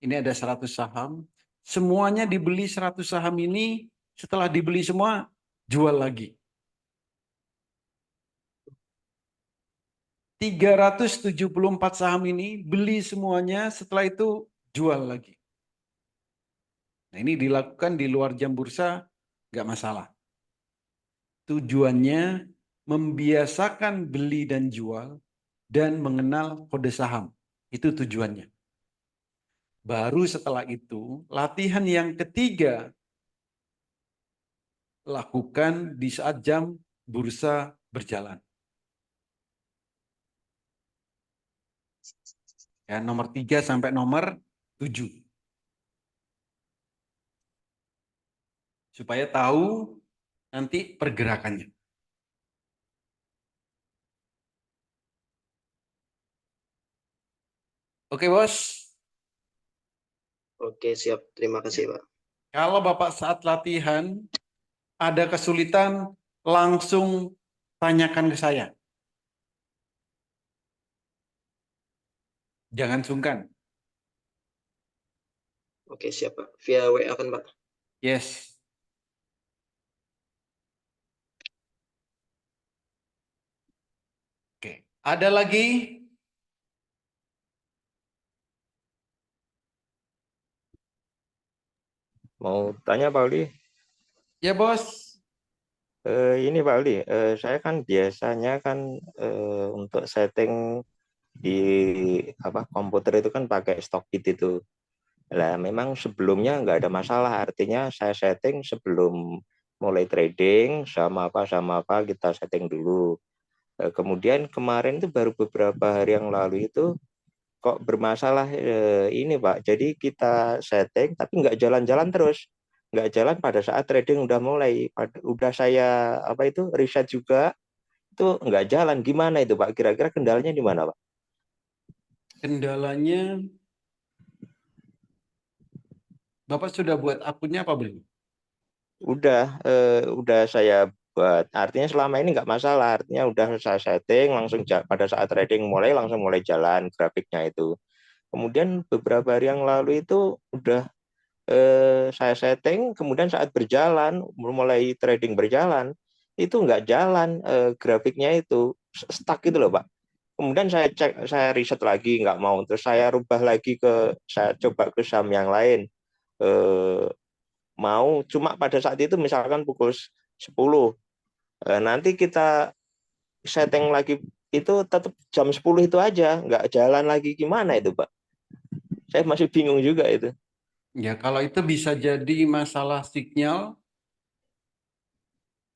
Ini ada 100 saham. Semuanya dibeli 100 saham ini. Setelah dibeli semua, jual lagi. 374 saham ini beli semuanya, setelah itu jual lagi. Nah, ini dilakukan di luar jam bursa, nggak masalah. Tujuannya membiasakan beli dan jual dan mengenal kode saham. Itu tujuannya. Baru setelah itu, latihan yang ketiga lakukan di saat jam bursa berjalan. Ya, nomor 3 sampai nomor 7. Supaya tahu nanti pergerakannya. Oke, Bos.
Oke, siap. Terima kasih, Pak.
Kalau Bapak saat latihan ada kesulitan, langsung tanyakan ke saya. Jangan sungkan.
Oke, siap, Pak. Via WA kan, Pak?
Yes. Oke. Ada lagi?
Mau tanya Pak Uli,
Ya, Bos.
ini Pak Uli, saya kan biasanya kan untuk setting di komputer itu kan pakai Stockbit itu. Lah memang sebelumnya nggak ada masalah, artinya saya setting sebelum mulai trading sama apa kita setting dulu. Kemudian kemarin itu baru beberapa hari yang lalu itu kok bermasalah ini Pak. Jadi kita setting tapi nggak jalan-jalan terus. Nggak jalan pada saat trading udah mulai. Udah saya riset juga itu nggak jalan. Gimana itu Pak? Kira-kira kendalanya di mana Pak?
Kendalanya, Bapak sudah buat akunnya apa belum?
Udah saya buat. Artinya selama ini nggak masalah. Artinya udah saya setting langsung pada saat trading mulai langsung mulai jalan grafiknya itu. Kemudian beberapa hari yang lalu itu udah saya setting, kemudian saat berjalan, mulai trading berjalan, itu nggak jalan grafiknya itu stuck gitu loh Pak. Kemudian saya cek, saya riset lagi nggak mau, terus saya rubah lagi saya coba ke saham yang lain, eh, mau, cuma pada saat itu misalkan pukul 10, nanti kita setting lagi itu tetap jam 10 itu aja, nggak jalan lagi, gimana itu Pak? Saya masih bingung juga itu.
Ya, kalau itu bisa jadi masalah sinyal.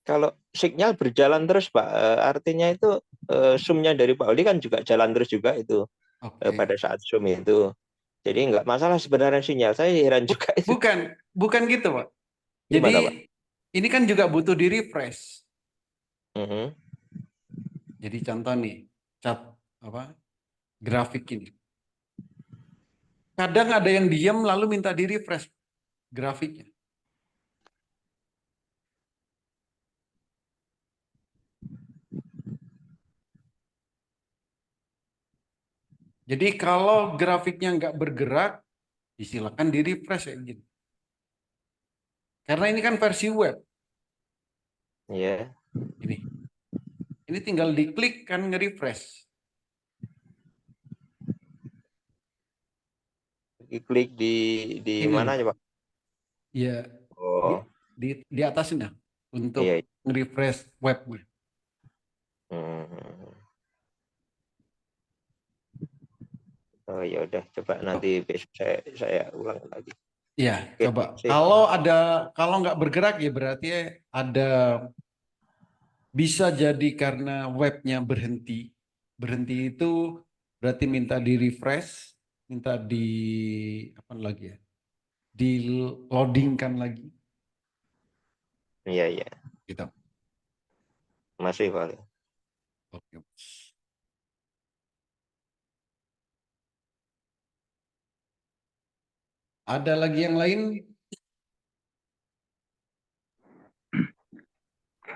Kalau sinyal berjalan terus, Pak, artinya itu zoom-nya dari Pak Oli kan juga jalan terus juga itu
Oke.
pada saat zoom itu. Jadi nggak masalah sebenarnya sinyal. Saya heran juga itu.
Bukan gitu, Pak. Jadi
Gimana, Pak?
ini kan juga butuh di refresh.
Mhm.
Jadi contoh nih, cat grafik ini. Kadang ada yang diam lalu minta di refresh grafiknya. Jadi kalau grafiknya nggak bergerak, silakan di refresh kayak gini. Karena ini kan versi web.
Iya.
Ini tinggal diklik kan nge-refresh.
Klik di
Ini
mana
loh,
aja,
Pak.
Pak?
Ya, di,
Oh,
di atasnya untuk
iya.
nge-refresh webnya.
Hmm. Oh ya udah, coba
Oh,
nanti besok saya ulang lagi.
iya,
Oke,
coba.
sip.
Kalau nggak bergerak ya berarti ada, bisa jadi karena webnya berhenti. Berhenti itu berarti minta di refresh, minta di apa lagi ya? Di loadingkan lagi.
Iya, iya.
Gitu.
Masih, Pak.
Oke. Ada lagi yang lain?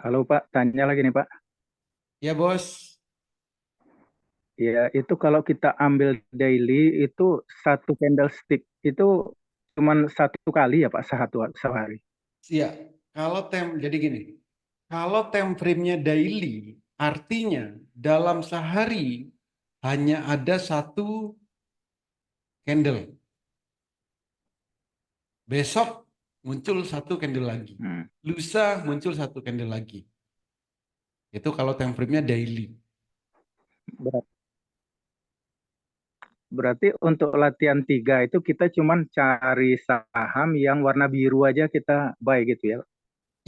Halo Pak, tanya lagi nih Pak.
Ya, Bos.
Ya, itu kalau kita ambil daily itu satu candlestick itu cuman satu kali ya Pak, sehari.
Iya, jadi gini, kalau time frame-nya daily, artinya dalam sehari hanya ada satu candle. Besok muncul satu candle lagi.
Hmm.
Lusa muncul satu candle lagi. Itu kalau time frame-nya daily.
Ber- Berarti untuk latihan 3 itu kita cuman cari saham yang warna biru aja kita buy gitu ya.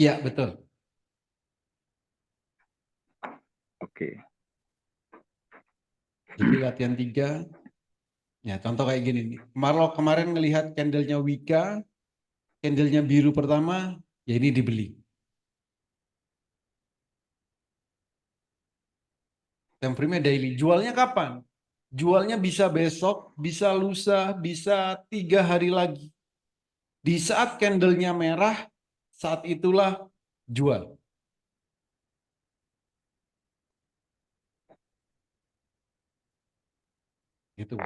Iya, betul.
Oke.
Jadi latihan 3, ya contoh kayak gini nih. Kalau kemarin ngelihat candlenya Wika, candlenya biru pertama, ya ini dibeli. Time frame-nya daily. Jualnya kapan? Jualnya bisa besok, bisa lusa, bisa 3 hari lagi. Di saat candlenya merah, saat itulah jual. Gitu.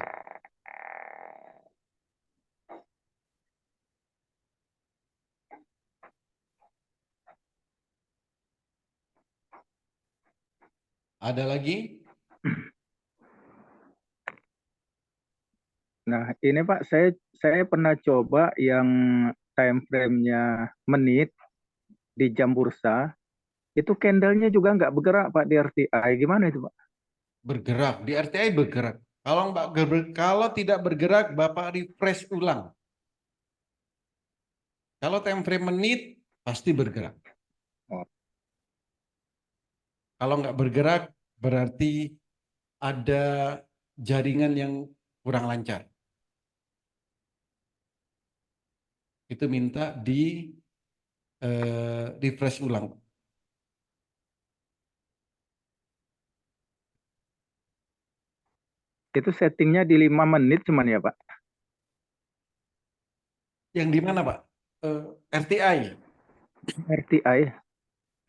Ada lagi?
Nah, ini Pak, saya pernah coba yang time frame-nya menit di jam bursa, itu candle-nya juga nggak bergerak Pak di RTI. Gimana itu Pak?
Bergerak. Di RTI bergerak. Kalau tidak bergerak, Bapak refresh ulang. Kalau time frame menit, pasti bergerak.
Oh.
Kalau nggak bergerak, berarti ada jaringan yang kurang lancar. Itu minta di refresh ulang.
Itu settingnya di 5 menit cuman ya Pak?
Yang di mana, Pak? RTI.
RTI?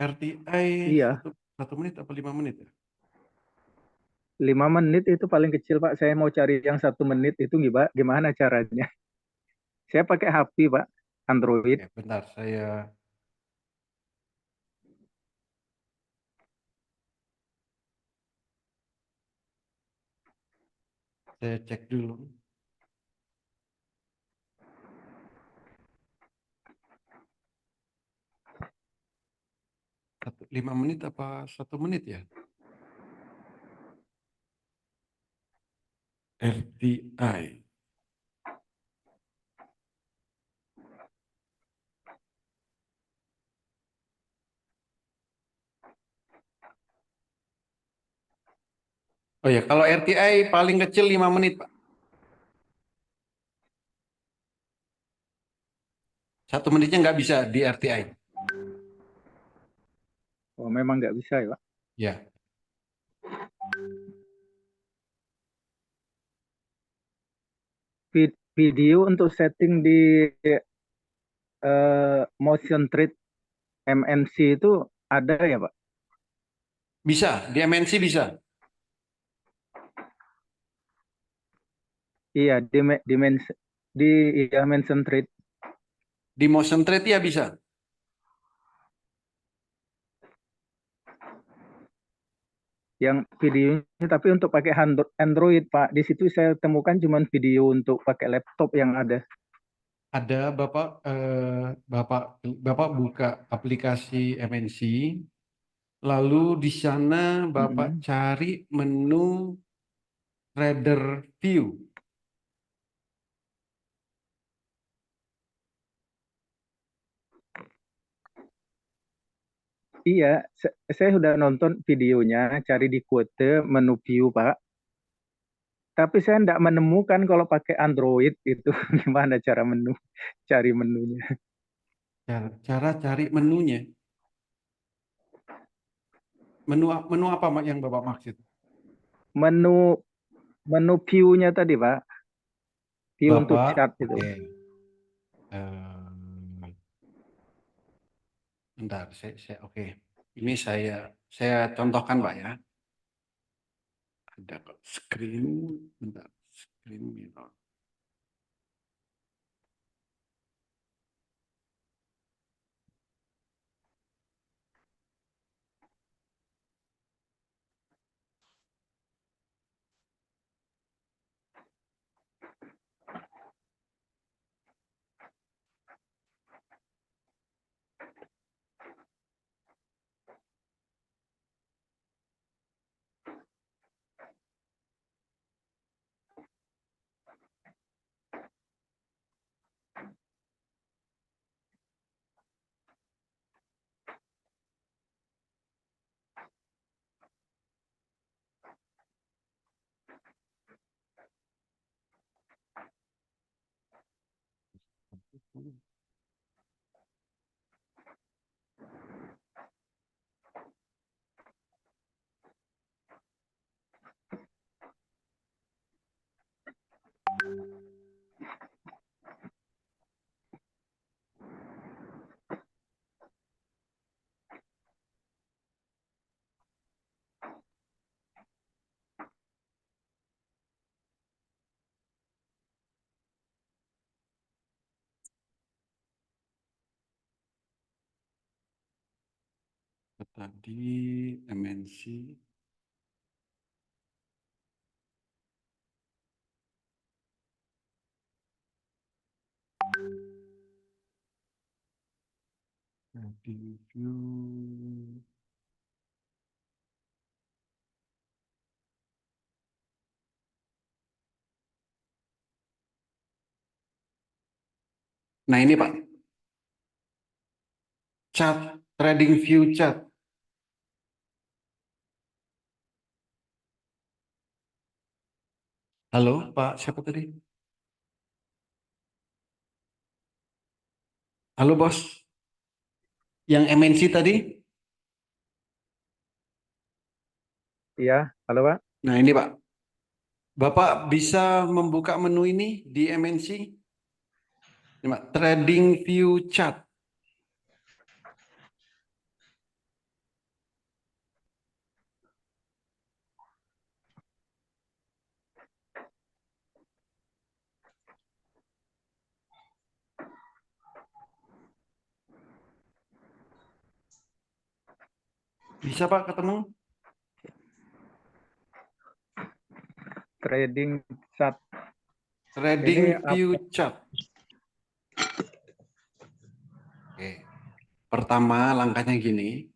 RTI
Iya,
1 menit atau 5 menit ya?
5 menit itu paling kecil Pak. Saya mau cari yang 1 menit itu gimana caranya? Saya pakai HP Pak, Android.
Oke, bentar, saya cek dulu. 5 menit apa 1 menit ya? RTI. Oh ya, kalau RTI paling kecil 5 menit, Pak. 1 menitnya nggak bisa di RTI.
Oh, memang nggak bisa ya Pak.
Ya,
Video untuk setting di motion trade MNC itu ada ya Pak?
bisa. Di MNC bisa.
Iya, di iya, mention trade.
Di motion trade ya bisa.
Yang videonya tapi untuk pakai Android Pak. Di situ saya temukan cuma video untuk pakai laptop yang ada.
Ada Bapak buka aplikasi MNC, lalu di sana Bapak
Mm-mm.
cari menu Trader View.
Iya, saya sudah nonton videonya, cari di quote menu view Pak. Tapi saya tidak menemukan kalau pakai Android itu gimana cari menunya.
Cara cari menunya. Menu apa yang Bapak maksud?
Menu menu view-nya tadi Pak, view untuk
Bapak,
chart itu.
oke. Bentar, oke. Ini saya contohkan Pak ya. Ada kok screen, bentar, screen mirror. Tadi MNC. Trading view. Nah ini Pak, chart, trading view chart. Halo Pak, siapa tadi? Halo Bos, yang MNC tadi?
Iya, halo Pak.
Nah ini Pak, Bapak bisa membuka menu ini di MNC? Ini, Pak, trading view chart. Bisa Pak ketemu?
Trading chart.
Trading
Ini
view
apa?
chart. Oke. Pertama langkahnya gini.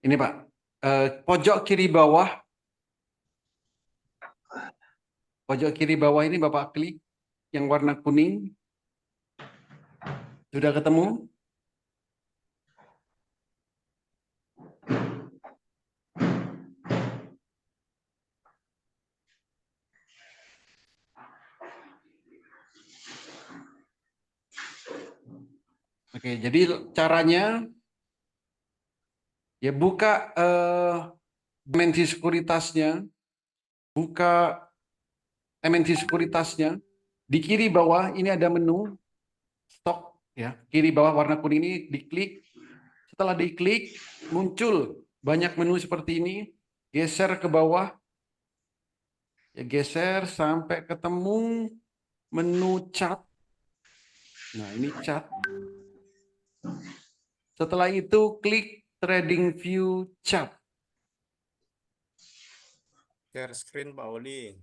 Ini Pak, pojok kiri bawah. Pojok kiri bawah ini Bapak klik yang warna kuning. Sudah ketemu? Oke, jadi caranya ya buka MNC sekuritasnya, buka MNC sekuritasnya. Di kiri bawah ini ada menu stok ya. Kiri bawah warna kuning ini diklik. Setelah diklik muncul banyak menu seperti ini. Geser ke bawah. Ya geser sampai ketemu menu chart. Nah, ini chart. Setelah itu klik trading view chart.
Share screen Pak Oli.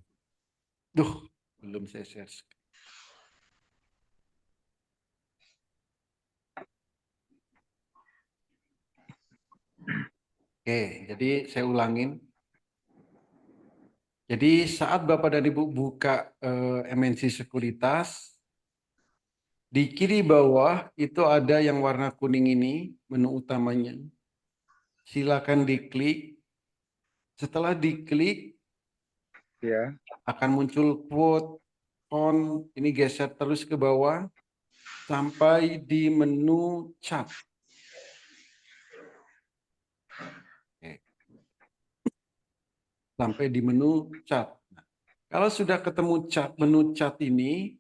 Duh, belum saya share. Oke, jadi saya ulangin. Jadi saat Bapak dan Ibu buka MNC Sekuritas, di kiri bawah itu ada yang warna kuning ini, menu utamanya. Silakan diklik. Setelah diklik,
Ya.
akan muncul quote, font, ini geser terus ke bawah, sampai di menu chat. Oke. Sampai di menu chat. Nah, Kalau sudah ketemu menu chart ini,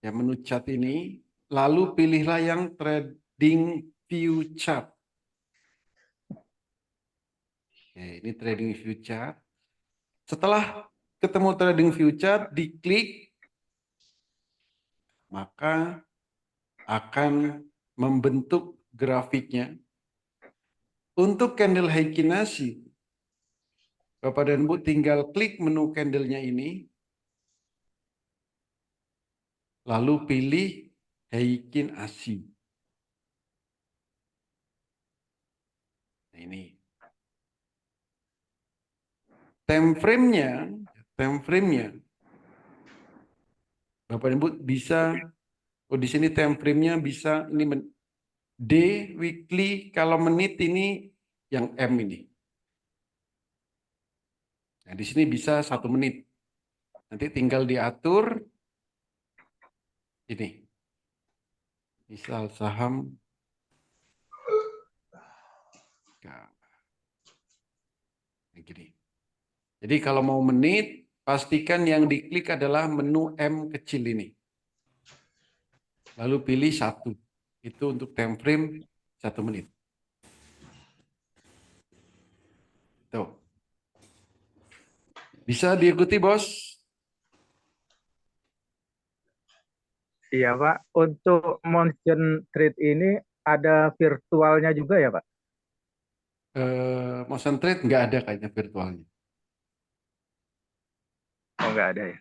ya menu chart ini, lalu pilihlah yang trading view chart. Oke, ini trading view chart. Setelah ketemu trading view chart, diklik, maka akan membentuk grafiknya. Untuk candle Heikin Ashi, Bapak dan Ibu tinggal klik menu candlenya ini, lalu pilih Heikin Ashi. Nah, ini. Time frame-nya, Bapak dan Ibu bisa, di sini time frame-nya bisa, ini day, weekly, kalau menit ini yang M ini. Nah, di sini bisa 1 menit. Nanti tinggal diatur ini. Misal saham gini. Jadi kalau mau menit, pastikan yang diklik adalah menu M kecil ini. Lalu pilih 1. Itu untuk time frame 1 menit. Tuh. Bisa diikuti, Bos?
Iya, Pak. Untuk motion trade ini ada virtualnya juga ya, Pak?
Motion trade nggak ada kayaknya virtualnya.
Oh, nggak ada ya.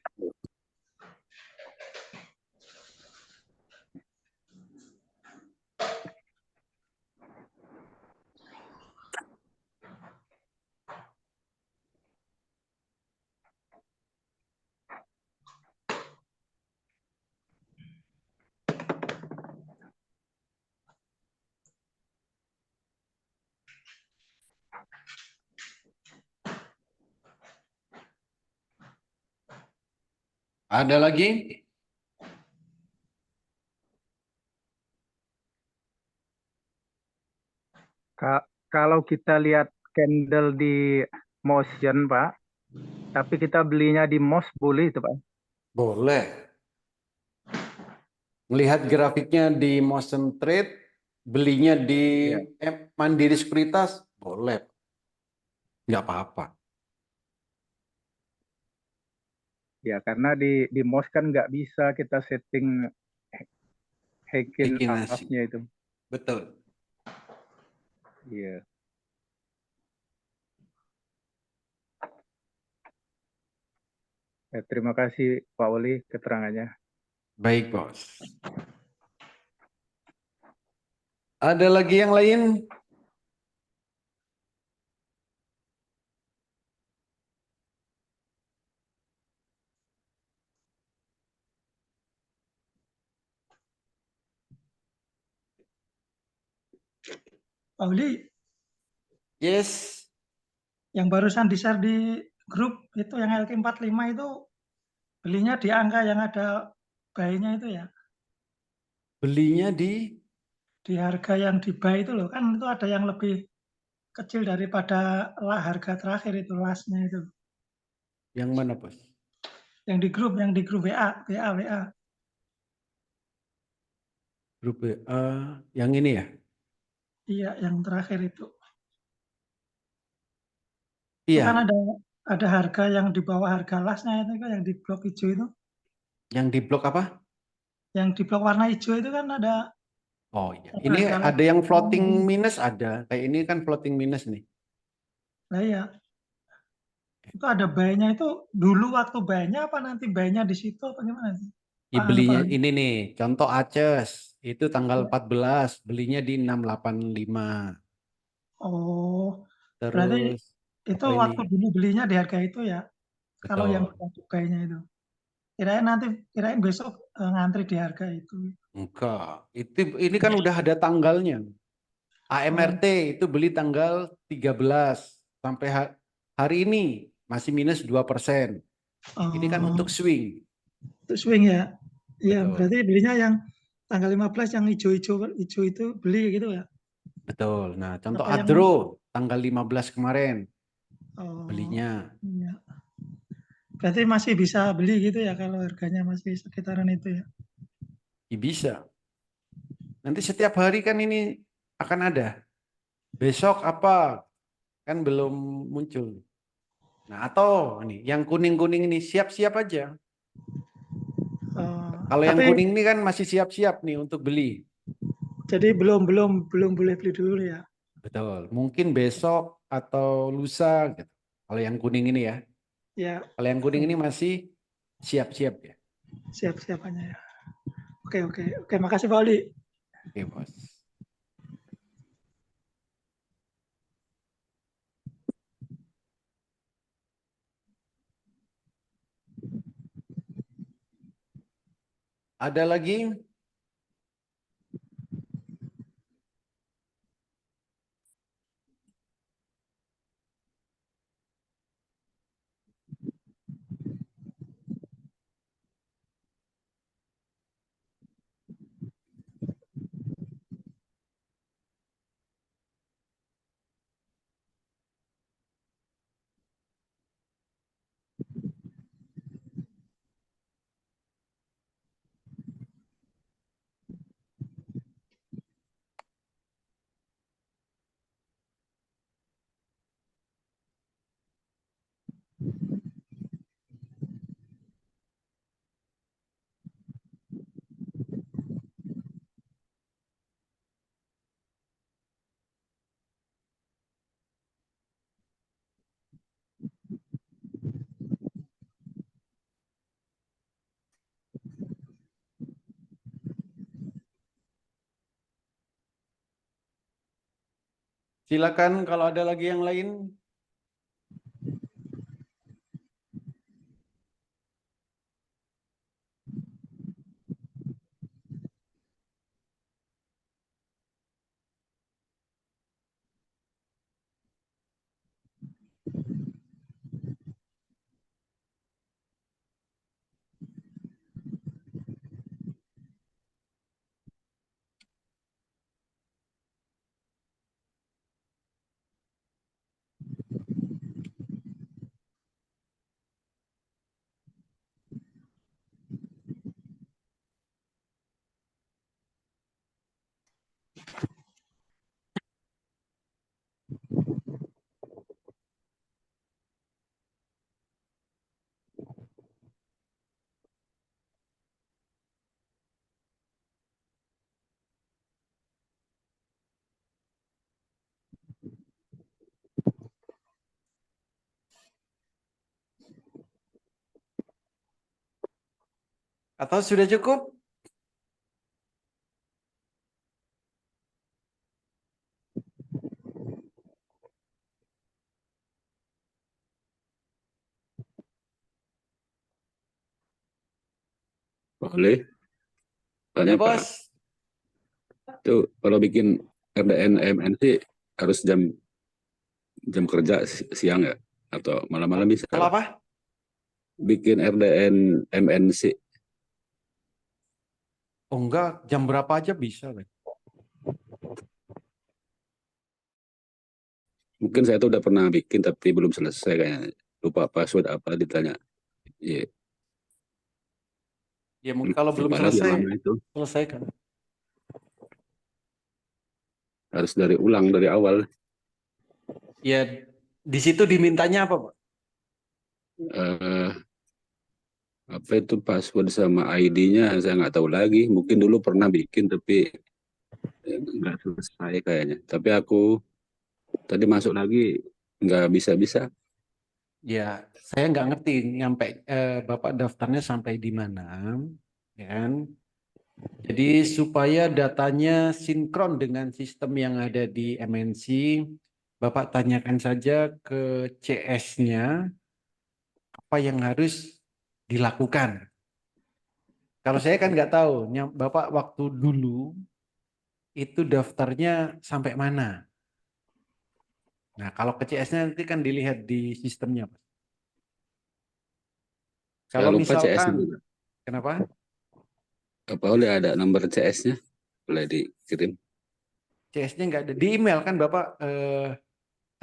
Ada lagi?
Kalau kita lihat candle di motion, Pak, tapi kita belinya di MOS boleh itu, Pak?
Boleh. Melihat grafiknya di motion trade, belinya di Mandiri Sekuritas, boleh. Nggak apa-apa.
Ya, karena di MOS kan nggak bisa kita setting Heikin
Heikin Ashi.
Ashi-nya itu.
Betul.
Iya. Ya, terima kasih Pak Oli keterangannya.
Baik, Bos. Ada lagi yang lain?
Pak Uli,
Yes.
yang barusan di-share di grup itu yang LQ45 itu belinya di angka yang ada buy-nya itu ya?
Belinya di
Harga yang di buy itu loh, kan itu ada yang lebih kecil daripada harga terakhir itu, last-nya itu.
yang mana, Bos?
Yang di grup WA.
Grup yang ini ya?
Iya, yang terakhir itu.
Iya.
Itu kan ada harga yang di bawah harga last-nya itu kan, yang di blok hijau itu.
Yang di blok apa?
Yang di blok warna hijau itu kan ada.
Oh iya, ini ada yang floating minus ada. Kayak ini kan floating minus nih.
Nah iya. Itu ada buy-nya itu dulu waktu buy-nya apa nanti buy-nya di situ apa gimana sih?
Belinya ini nih, contoh Aces itu tanggal 14, belinya di 685.
Oh, berarti
Terus
itu
apa
waktu
ini?
dulu belinya di harga itu ya? Kalau yang
Betul.
buy-nya itu. Kirain besok ngantri di harga itu.
Enggak, ini kan udah ada tanggalnya. AMRT itu beli tanggal 13 sampai hari ini masih minus 2%. Ini kan untuk swing.
Untuk swing ya? Iya,
Betul.
berarti belinya yang tanggal 15 yang hijau itu beli gitu ya?
Betul. Nah, contoh
Apa yang
Adro. tanggal 15 kemarin
Oh,
belinya.
iya. Berarti masih bisa beli gitu ya kalau harganya masih sekitaran itu ya.
Ya bisa. Nanti setiap hari kan ini akan ada. Besok apa? Kan belum muncul. Nah, atau ini yang kuning-kuning ini siap-siap aja. Kalau yang
Tapi
kuning ini kan masih siap-siap nih untuk beli.
jadi belum boleh beli dulu ya.
Betul. Mungkin besok atau lusa gitu. Kalau yang kuning ini ya.
Ya,
Kalau yang kuning ini masih siap-siap ya.
siap-siapannya ya. Oke, makasih Pak Oli.
Oke, Bos. Ada lagi? Silakan kalau ada lagi yang lain. Atau sudah cukup?
Boleh tanya
Ya,
Pak,
Bos.
itu kalau bikin RDN MNC harus jam kerja siang ya atau malam-malam bisa
Kalau
Pak?
apa?
Bikin RDN MNC
Oh enggak, jam berapa aja bisa. Bos.
mungkin saya tuh udah pernah bikin tapi belum selesai kayaknya, lupa password apa ditanya. Iya,
Ya mungkin kalau belum
gimana yang
selesai,
lama itu
selesaikan.
harus dari ulang dari awal.
Ya di situ dimintanya apa, Pak?
Eh, apa itu password sama ID-nya saya nggak tahu lagi, mungkin dulu pernah bikin tapi nggak selesai kayaknya, tapi aku tadi masuk lagi nggak bisa-bisa.
Ya, saya nggak ngerti nyampe Bapak daftarnya sampai di mana, ya kan? Jadi supaya datanya sinkron dengan sistem yang ada di MNC, Bapak tanyakan saja ke CS-nya apa yang harus dilakukan. Kalau saya kan nggak tahu, Bapak waktu dulu itu daftarnya sampai mana. Nah, kalau ke CS-nya nanti kan dilihat di sistemnya, Pak.
Saya
Kalau
lupa CS-nya
misalkan,
juga.
kenapa?
Apa boleh ada nomor CS-nya? Boleh dikirim.
CS-nya nggak ada. Di email kan Bapak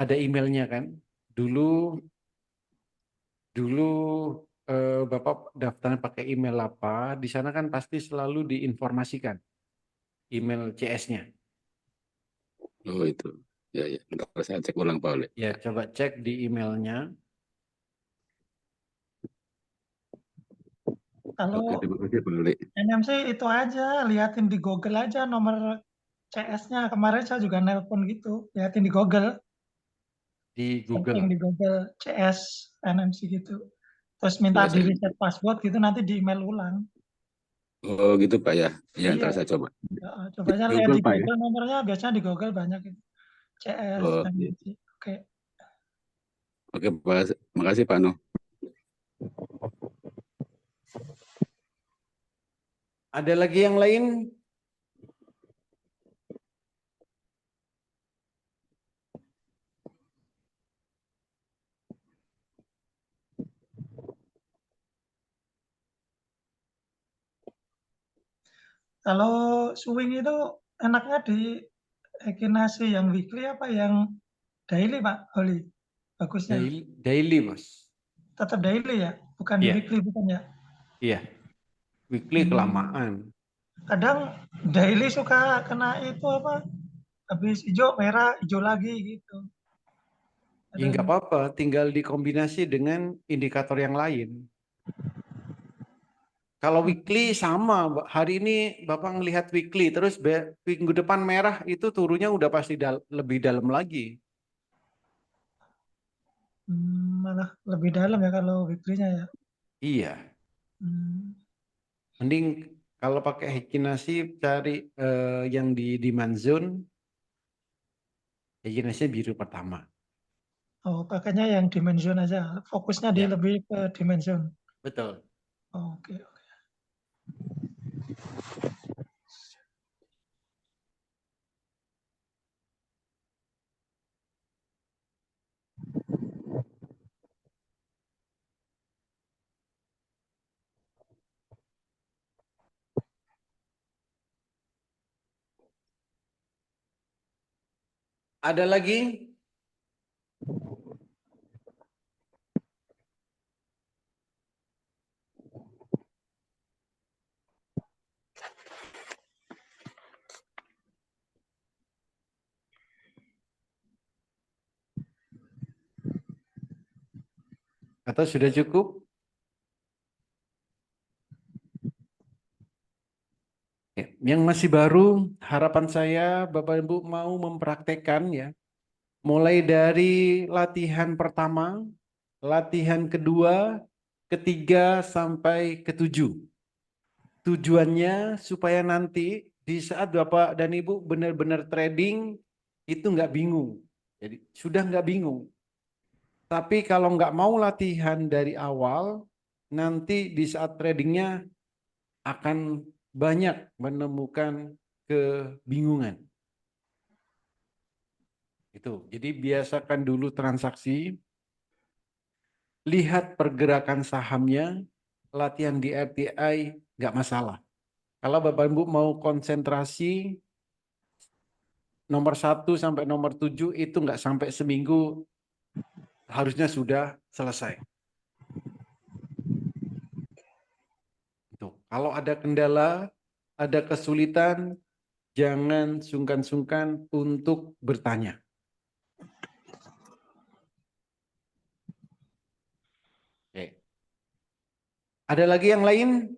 ada emailnya kan. Dulu Bapak daftar pakai email apa, di sana kan pasti selalu diinformasikan email CS-nya.
Oh itu. Ya, ya. Ntar saya cek ulang Pak Oli.
Ya, coba cek di emailnya.
Oke,
Kalau
terima kasih Pak Oli.
NMC itu aja, liatin di Google aja nomor CS-nya. Kemarin saya juga nelpon gitu, liatin di Google,
Di
searching
Google.
di Google CS NMC gitu. Terus minta
Ya,
di
saya.
reset password gitu, nanti di email ulang.
Oh gitu Pak ya. Ya,
Iya,
ntar saya coba.
coba aja lihat
Google
di
Pak ya.
Google nomornya, biasanya di Google banyak itu. CS
Oh, iya.
NMC. Oke.
Oke Pak. Makasih Pak No.
Ada lagi yang lain?
Kalau swing itu enaknya di Ekinasi yang weekly apa yang daily Pak Oli? Bagusnya.
Daily, Bos.
Tetap daily ya, bukan di
Iya.
weekly bukan ya?
Iya. Weekly kelamaan.
Kadang daily suka kena itu apa? Habis hijau merah, hijau lagi gitu.
Ya nggak apa-apa, tinggal dikombinasi dengan indikator yang lain. Kalau weekly sama, hari ini Bapak ngelihat weekly, terus minggu depan merah itu turunnya udah pasti lebih dalam lagi.
Malah lebih dalam ya kalau weekly-nya ya.
Iya.
Hmm.
Mending kalau pakai Hekinasi cari yang di demand zone, Hekinasi biru pertama.
Oh, pakainya yang dimension aja. Fokusnya di
Ya,
lebih ke dimension.
betul.
Oke.
Ada lagi? Atau sudah cukup? Ya, yang masih baru, harapan saya Bapak Ibu mau mempraktekkan ya. Mulai dari latihan pertama, latihan kedua, ketiga sampai ketujuh. Tujuannya supaya nanti di saat Bapak dan Ibu benar-benar trading itu nggak bingung. Jadi sudah nggak bingung. Tapi kalau nggak mau latihan dari awal, nanti di saat tradingnya akan banyak menemukan kebingungan. Itu. Jadi biasakan dulu transaksi, lihat pergerakan sahamnya, latihan di RTI nggak masalah. Kalau Bapak Ibu mau konsentrasi nomor 1 sampai nomor 7 itu nggak sampai seminggu harusnya sudah selesai. Itu. Kalau ada kendala, ada kesulitan, jangan sungkan-sungkan untuk bertanya. Oke. Ada lagi yang lain?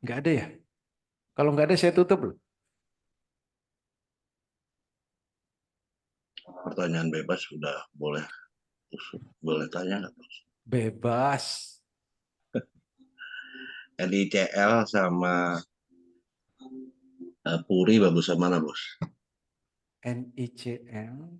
Nggak ada ya? Kalau nggak ada saya tutup loh.
Pertanyaan bebas sudah boleh tanya nggak Bos?
Bebas.
NICL sama Puri bagusan mana Bos?
NICL.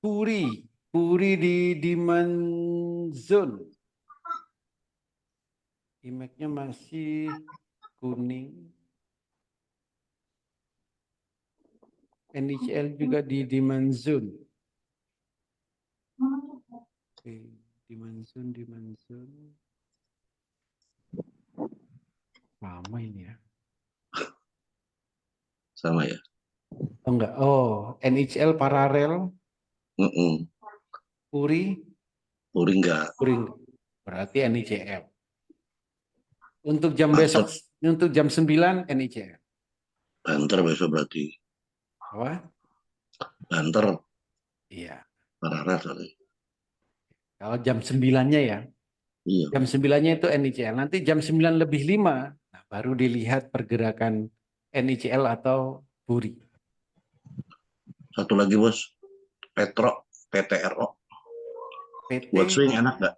Puri di demand zone. Image-nya masih kuning. NICL juga di demand zone. Oke, demand zone. Lama ini ya.
Sama ya.
Oh enggak. Oh, NICL paralel,
Mm-mm.
Puri
Enggak.
enggak. Berarti NICL. Untuk jam
Banter,
besok, untuk jam 9 NICL.
banter besok berarti.
Apa?
Banter,
Iya.
paralel kali.
Kalau jam 9-nya ya.
Iya.
Jam 9-nya itu NICL. Nanti jam 9:05, nah baru dilihat pergerakan NICL atau Puri.
Satu lagi bos, PTRO.
PT
Buat swing enak nggak?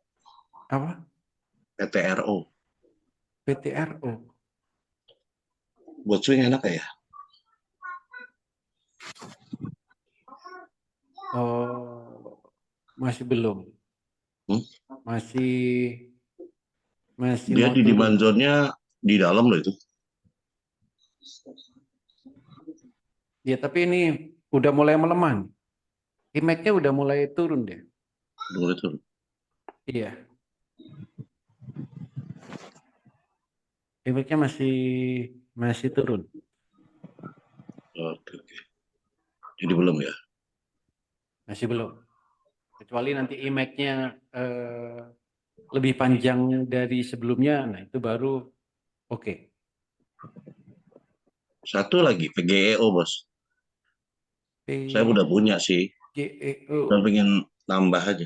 apa?
PTRO.
PTRO.
Buat swing enak ya?
Oh, masih belum.
Hmm?
Masih
Dia
mau
di
turun.
demand zone-nya di dalam loh itu.
Ya, tapi ini udah mulai melemah. Image-nya udah mulai turun deh.
Boleh tuh.
Iya. Image-nya masih turun.
Oke. Jadi belum ya?
Masih belum. Kecuali nanti image-nya lebih panjang dari sebelumnya, nah itu baru oke.
Satu lagi, PGEO bos. Saya udah punya sih.
PGEO.
Saya pengen nambah aja.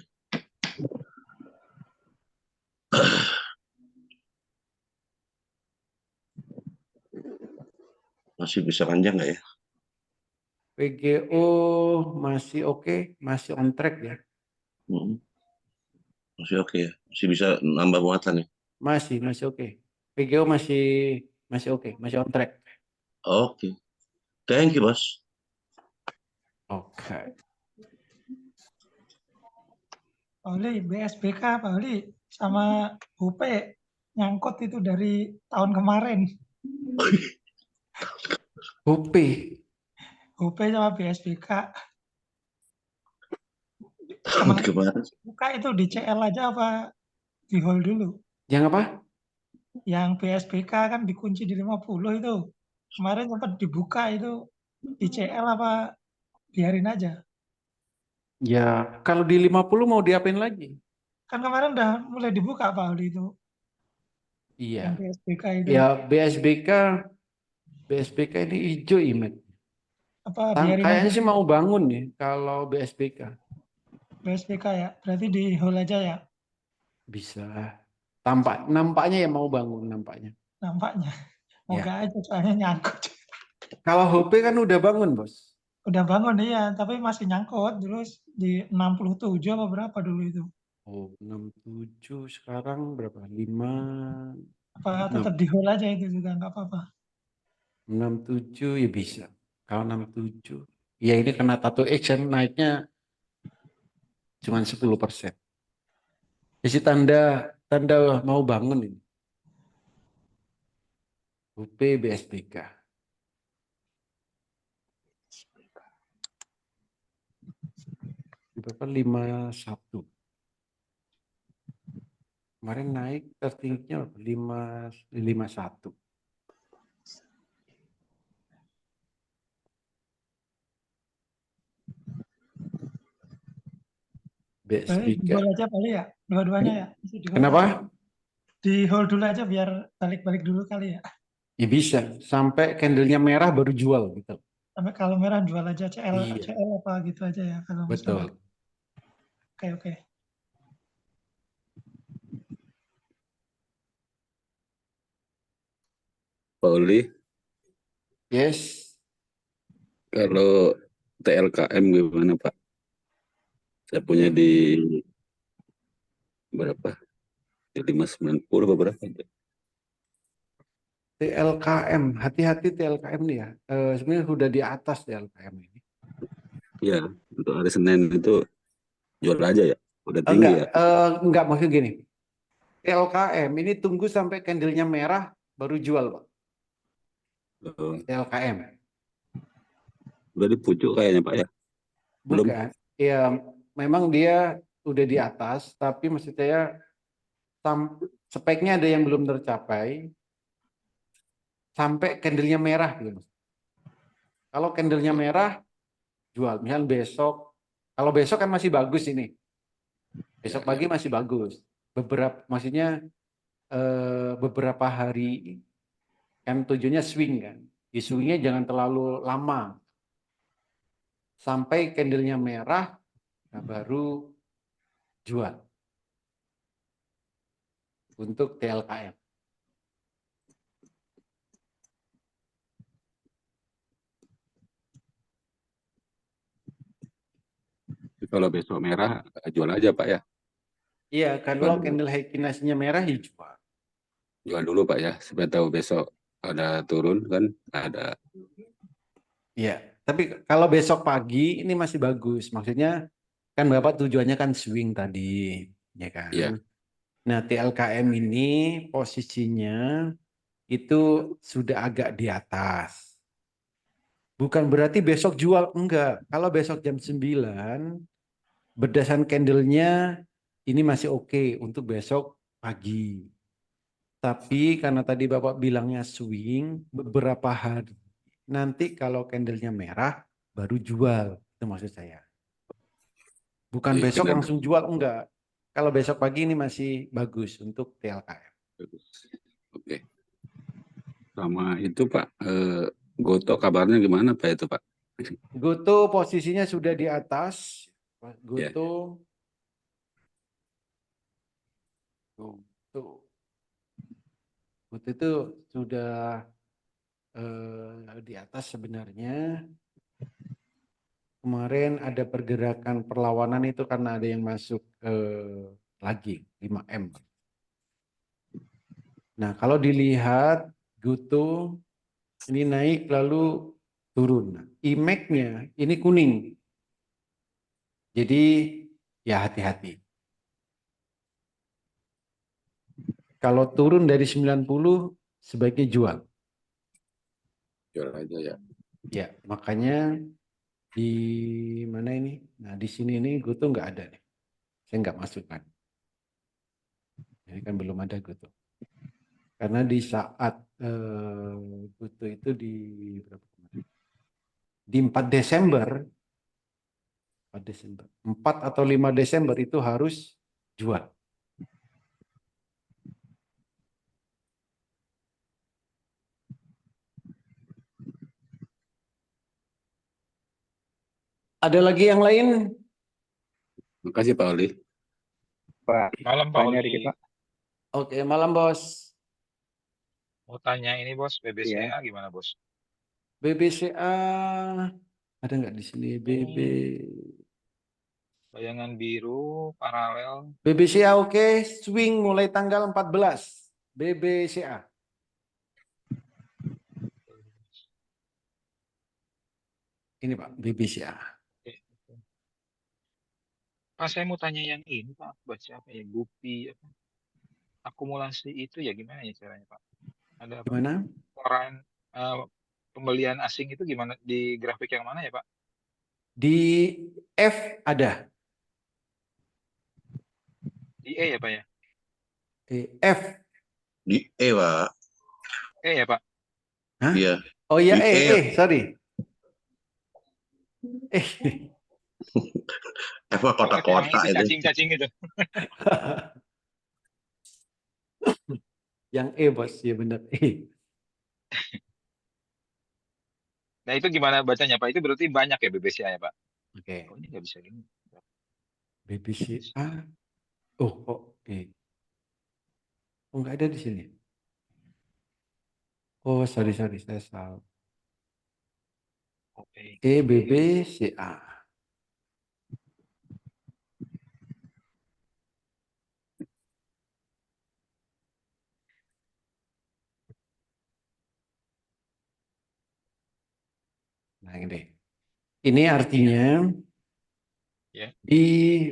Masih bisa panjang nggak ya?
PGO masih oke, masih on track ya.
Masih oke ya? Masih bisa nambah muatan ya?
Masih oke. PGO masih oke, masih on track.
Oke. Thank you bos.
Oke.
Pak Oli, BSBK Pak Oli sama UP nyangkut itu dari tahun kemarin.
UP.
UP sama BSBK.
Tahun kemarin.
Buka itu di CL aja apa di hold dulu?
Yang apa?
Yang BSBK kan dikunci di 50 itu. Kemarin sempat dibuka itu di CL apa biarin aja?
Ya, kalau di 50 mau diapain lagi?
Kan kemarin udah mulai dibuka Pak Oli itu.
Iya.
Yang BSBK itu.
Ya, BSBK ini hijau image.
Apa biarin aja?
Kayaknya sih mau bangun nih kalau BSBK.
BSBK ya, berarti di hold aja ya
Bisa. Nampaknya ya mau bangun nampaknya.
nampaknya. Moga
Ya.
aja soalnya nyangkut.
Kalau HP kan udah bangun, Bos.
Udah bangun iya, tapi masih nyangkut dulu di 67 apa berapa dulu itu.
Oh, 67 sekarang berapa? 5
Apa
6
tetap di hold aja itu juga nggak apa-apa.
67 ya bisa. Kalau 67. Ya ini kena tato action naiknya cuma 10%. Jadi tanda mau bangun ini. UP BSBK. Berapa? 51. Kemarin naik tertingginya 51.
Di hold aja kali ya, dua-duanya ya. Di hold
Kenapa?
aja. Di hold dulu aja biar balik-balik dulu kali ya.
Ya bisa. Sampai candlenya merah baru jual gitu.
Sampai kalau merah jual aja CL,
Iya.
CL apa gitu aja ya kalau masalah.
Betul.
Oke.
Pak Oli,
Yes.
kalau TLKM gimana Pak? Saya punya di berapa? Di 590 beberapa?
TLKM, hati-hati TLKM nih ya. Sebenarnya sudah di atas TLKM ini.
Ya, untuk hari Senin itu Jual aja ya. Udah tinggi ya.
Enggak maksud gini. TLKM ini tunggu sampai candlenya merah baru jual, Pak.
Oh,
TLKM.
udah di pucuk kayaknya Pak ya. Belum.
Bukan. Ya, memang dia udah di atas, tapi maksud saya speknya ada yang belum tercapai sampai candlenya merah gitu, Mas. Kalau candlenya merah, jual. Misal besok, kalau besok kan masih bagus ini. Besok
Ya,
pagi masih bagus. Maksudnya beberapa hari kan tujuannya swing kan. Di swingnya jangan terlalu lama. Sampai candlenya merah, nah baru jual untuk TLKM.
kalau besok merah jual aja Pak ya.
Iya, kalau
Jual dulu.
candle high kinasinya merah ya jual.
Jual dulu Pak ya, supaya tahu besok ada turun kan ada.
Iya, tapi kalau besok pagi ini masih bagus. Maksudnya kan Bapak tujuannya kan swing tadi, ya kan?
Iya.
Nah, TLKM ini posisinya itu sudah agak di atas. Bukan berarti besok jual, enggak. Kalau besok jam 9, berdasarkan candlenya ini masih oke untuk besok pagi. Tapi karena tadi Bapak bilangnya swing beberapa hari. Nanti kalau candlenya merah baru jual. Itu maksud saya. Bukan
Jadi
besok
candle
langsung jual, enggak. Kalau besok pagi ini masih bagus untuk TLKM.
bagus. Oke. Sama itu Pak, Goto kabarnya gimana Pak itu Pak?
Goto posisinya sudah di atas.
Ya.
Goto. Goto. Goto itu sudah di atas sebenarnya. Kemarin ada pergerakan perlawanan itu karena ada yang masuk lagi 5M. Nah, kalau dilihat Goto ini naik lalu turun. Nah, IMAX-nya ini kuning. Jadi ya hati-hati. Kalau turun dari 90 sebaiknya jual.
Jual aja ya.
Ya, makanya di mana ini? Nah, di sini ini Goto nggak ada nih. Saya nggak masukkan. Jadi kan belum ada Goto. Karena di saat Goto itu di berapa kemarin? Di 4 Desember, 4 atau 5 Desember itu harus jual. Ada lagi yang lain?
Makasih Pak Oli.
Pak,
Malam Pak
tanya
Oli.
dikit Pak.
Oke, malam bos.
Mau tanya ini bos,
Iya.
BBCA gimana bos?
BBCA ada nggak di sini?
Bayangan biru, paralel.
BBCA oke, swing mulai tanggal 14. BBCA. Ini Pak, BBCA.
Oke. Pak, saya mau tanya yang ini Pak, baca apa ya? Gupi apa? Akumulasi itu ya gimana ya caranya Pak? Ada apa?
Gimana?
Orang pembelian asing itu gimana di grafik yang mana ya Pak?
Di F ada.
Di E ya Pak ya?
Di F.
Di E, Pak.
E ya Pak?
Hah?
Iya.
Oh iya,
Di E.
sorry.
Apa
Yang
kotak-kotak itu?
cacing-cacing itu.
Yang E bos, ya benar E.
Nah itu gimana bacanya Pak? Itu berarti banyak ya BBCA ya Pak?
Oke.
Oh ini nggak bisa gini.
BBCA. Oh, kok E. Oh, nggak ada di sini. Oh, sorry, saya salah.
Oke.
EBBCA. Nah, ini. Ini artinya
Ya.
Di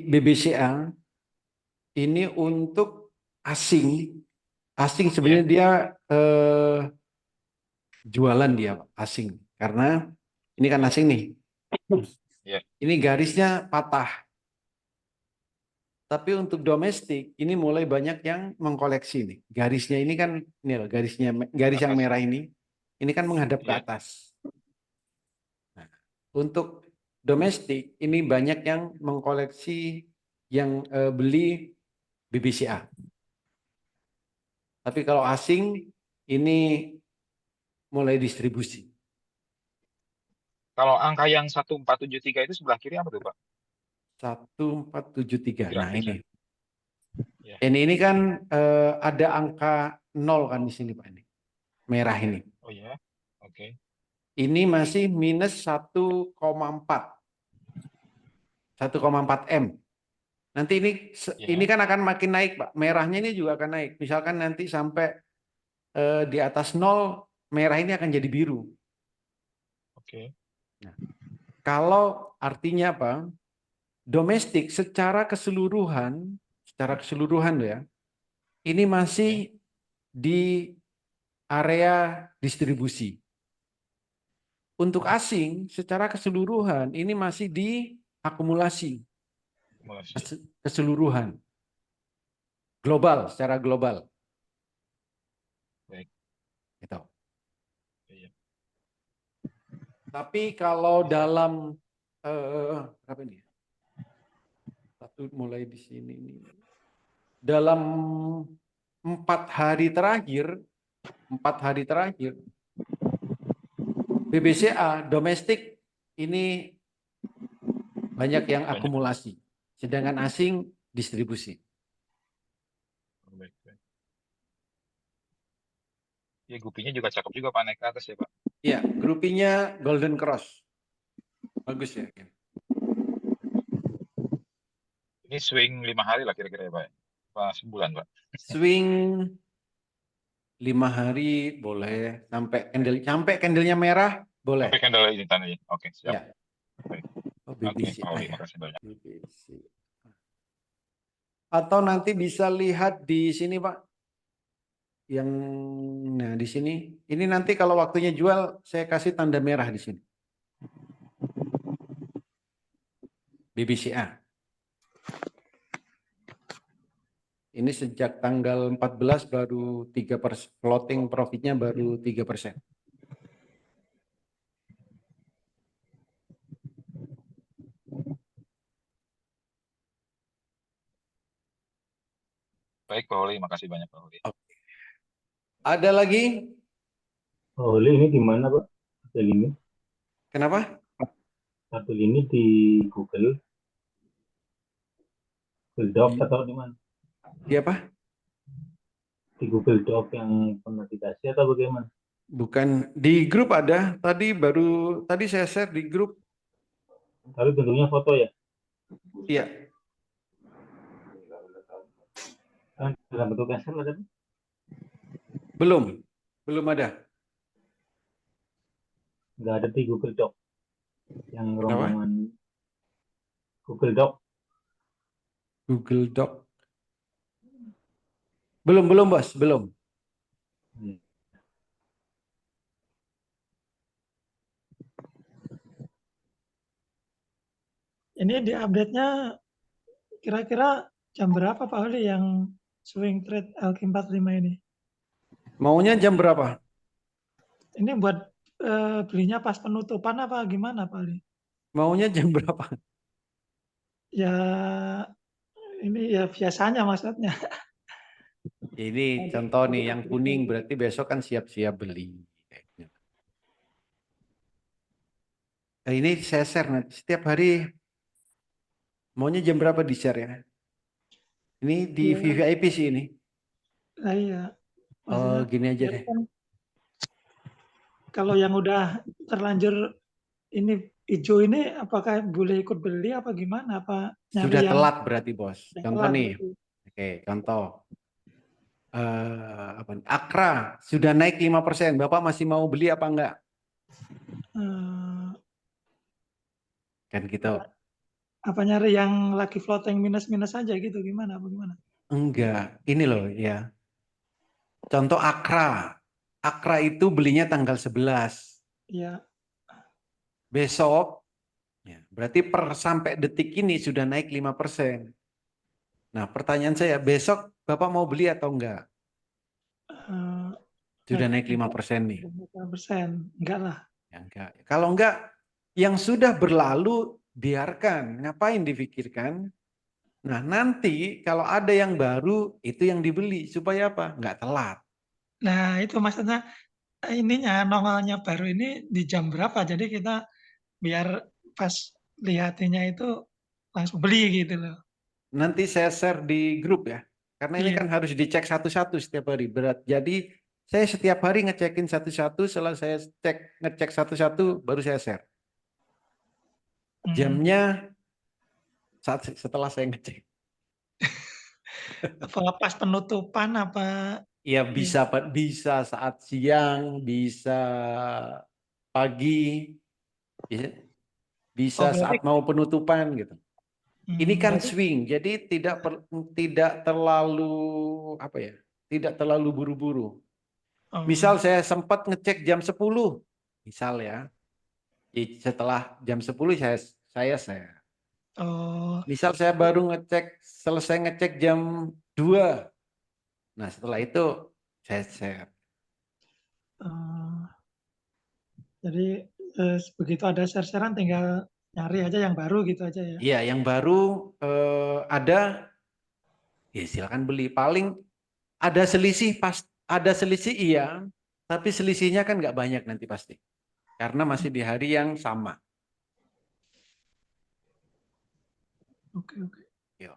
BBCA ini untuk asing sebenarnya dia jualan dia asing karena ini kan asing nih.
Ya.
Ini garisnya patah. Tapi untuk domestik ini mulai banyak yang mengkoleksi nih. Garisnya ini kan ini loh garis yang
Atas.
merah ini kan menghadap ke
Ya.
atas. Nah, untuk domestik ini banyak yang mengkoleksi yang beli BBCA. Tapi kalau asing ini mulai distribusi.
Kalau angka yang 1473 itu sebelah kiri apa tuh, Pak?
1473. Nah,
Grafiknya.
ini.
Ya.
Ini kan ada angka 0 kan di sini Pak ini. Merah ini.
Oh ya. Oke.
Ini masih minus 1,4. 1,4 M. Nanti ini kan akan makin naik, Pak. Merahnya ini juga akan naik. Misalkan nanti sampai di atas 0, merah ini akan jadi biru.
Oke.
Nah, kalau artinya apa? Domestik secara keseluruhan loh ya. Ini masih di area distribusi. Untuk asing secara keseluruhan ini masih di akumulasi. Keseluruhan. Global, secara global.
Baik.
Gitu.
Iya.
Tapi kalau dalam apa ini? Satu mulai di sini ini. Dalam 4 hari terakhir BBCA domestik ini banyak yang akumulasi, sedangkan asing distribusi.
Baik. Ya, gupinya juga cakep juga Pak, naik ke atas ya Pak.
Iya, grupinya Golden Cross. Bagus ya.
Ini swing 5 hari lah kira-kira ya Pak. Pak, sebulan Pak.
Swing 5 hari boleh, sampai candlenya merah boleh.
Sampai candle ini tandanya. Oke, siap.
Ya.
Baik.
Oh,
Oke,
BBC.
Pak Oli, makasih banyak.
BBC. Atau nanti bisa lihat di sini Pak. Nah di sini. Ini nanti kalau waktunya jual saya kasih tanda merah di sini. BBCA. Ini sejak tanggal 14 baru 3%, floating profitnya baru 3%.
Baik Pak Oli, makasih banyak Pak Oli.
Oke. Ada lagi?
Pak Oli ini gimana Pak? Hasil ini?
Kenapa?
Hasil ini di Google Doc atau di mana?
Di apa?
Di Google Doc yang pernah dikasih atau bagaimana?
Bukan, di grup ada. Tadi saya share di grup.
Tapi bentuknya foto ya?
Iya.
Kan dalam bentuk Excel ada?
Belum ada.
Nggak ada di Google Doc. Yang
Kenapa?
rombongan Google Doc.
Google Doc. Belum Bos, belum.
Ini di update-nya kira-kira jam berapa Pak Oli yang swing trade LQ45 ini?
Maunya jam berapa?
Ini buat belinya pas penutupan apa gimana Pak Oli?
Maunya jam berapa?
Ya ini ya biasanya maksudnya.
Ini contoh nih yang kuning berarti besok kan siap-siap beli. Nah, ini saya share nanti setiap hari. Maunya jam berapa di share ya? Ini di VVIP sih ini.
Nah, iya.
Oh, gini aja deh.
Kan, kalau yang udah terlanjur ini hijau ini apakah boleh ikut beli apa gimana? Apa nyari
Sudah
yang
telat berarti Bos. Contoh
telat
nih.
gitu?
Oke, contoh. Akra sudah naik 5%. Bapak masih mau beli apa enggak? Kan gitu.
Apa nyari yang lagi floating minus-minus aja gitu gimana? Bagaimana?
Enggak, ini loh ya. Contoh Akra. Akra itu belinya tanggal 11.
Iya.
Besok, ya, berarti sampai detik ini sudah naik 5%. Nah, pertanyaan saya, besok Bapak mau beli atau enggak? Sudah naik 5% nih.
5%. Enggak lah.
Ya, enggak. Kalau enggak, yang sudah berlalu biarkan. Ngapain difikirkan? Nah, nanti kalau ada yang baru, itu yang dibeli. Supaya apa? Enggak telat.
Nah, itu maksudnya ininya nongolnya baru ini di jam berapa? Jadi kita biar pas lihatinnya itu langsung beli gitu loh.
Nanti saya share di grup ya. Karena ini
Iya.
kan harus dicek satu-satu setiap hari. Jadi saya setiap hari ngecekin satu-satu. Setelah saya ngecek satu-satu, baru saya share. Jamnya setelah saya ngecek.
Apa pas penutupan apa?
Ya bisa saat siang, bisa pagi, bisa
berarti,
saat mau penutupan gitu. Ini kan
berarti,
swing, jadi tidak terlalu apa ya? Tidak terlalu buru-buru. Misal saya sempat ngecek jam 10, misal ya. Setelah jam 10 saya share. Misal saya baru selesai ngecek jam 2. Nah, setelah itu saya share.
Jadi begitu ada share-sharean tinggal nyari aja yang baru gitu aja ya.
Iya, yang baru ada, ya silakan beli. Paling ada selisih iya, tapi selisihnya kan nggak banyak nanti pasti. Karena masih di hari yang sama.
Oke.
Yo.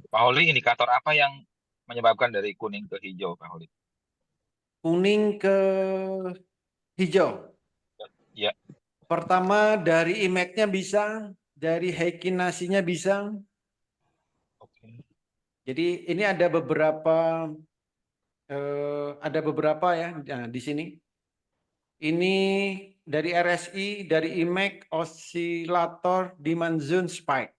Pak Holi, indikator apa yang menyebabkan dari kuning ke hijau, Pak Holi?
Kuning ke hijau.
Ya.
Pertama dari IMAX-nya bisa, dari Heikin nasinya bisa. Jadi ini ada beberapa ya di sini. Ini dari RSI, dari IMAX, osilator, demand zone, spike.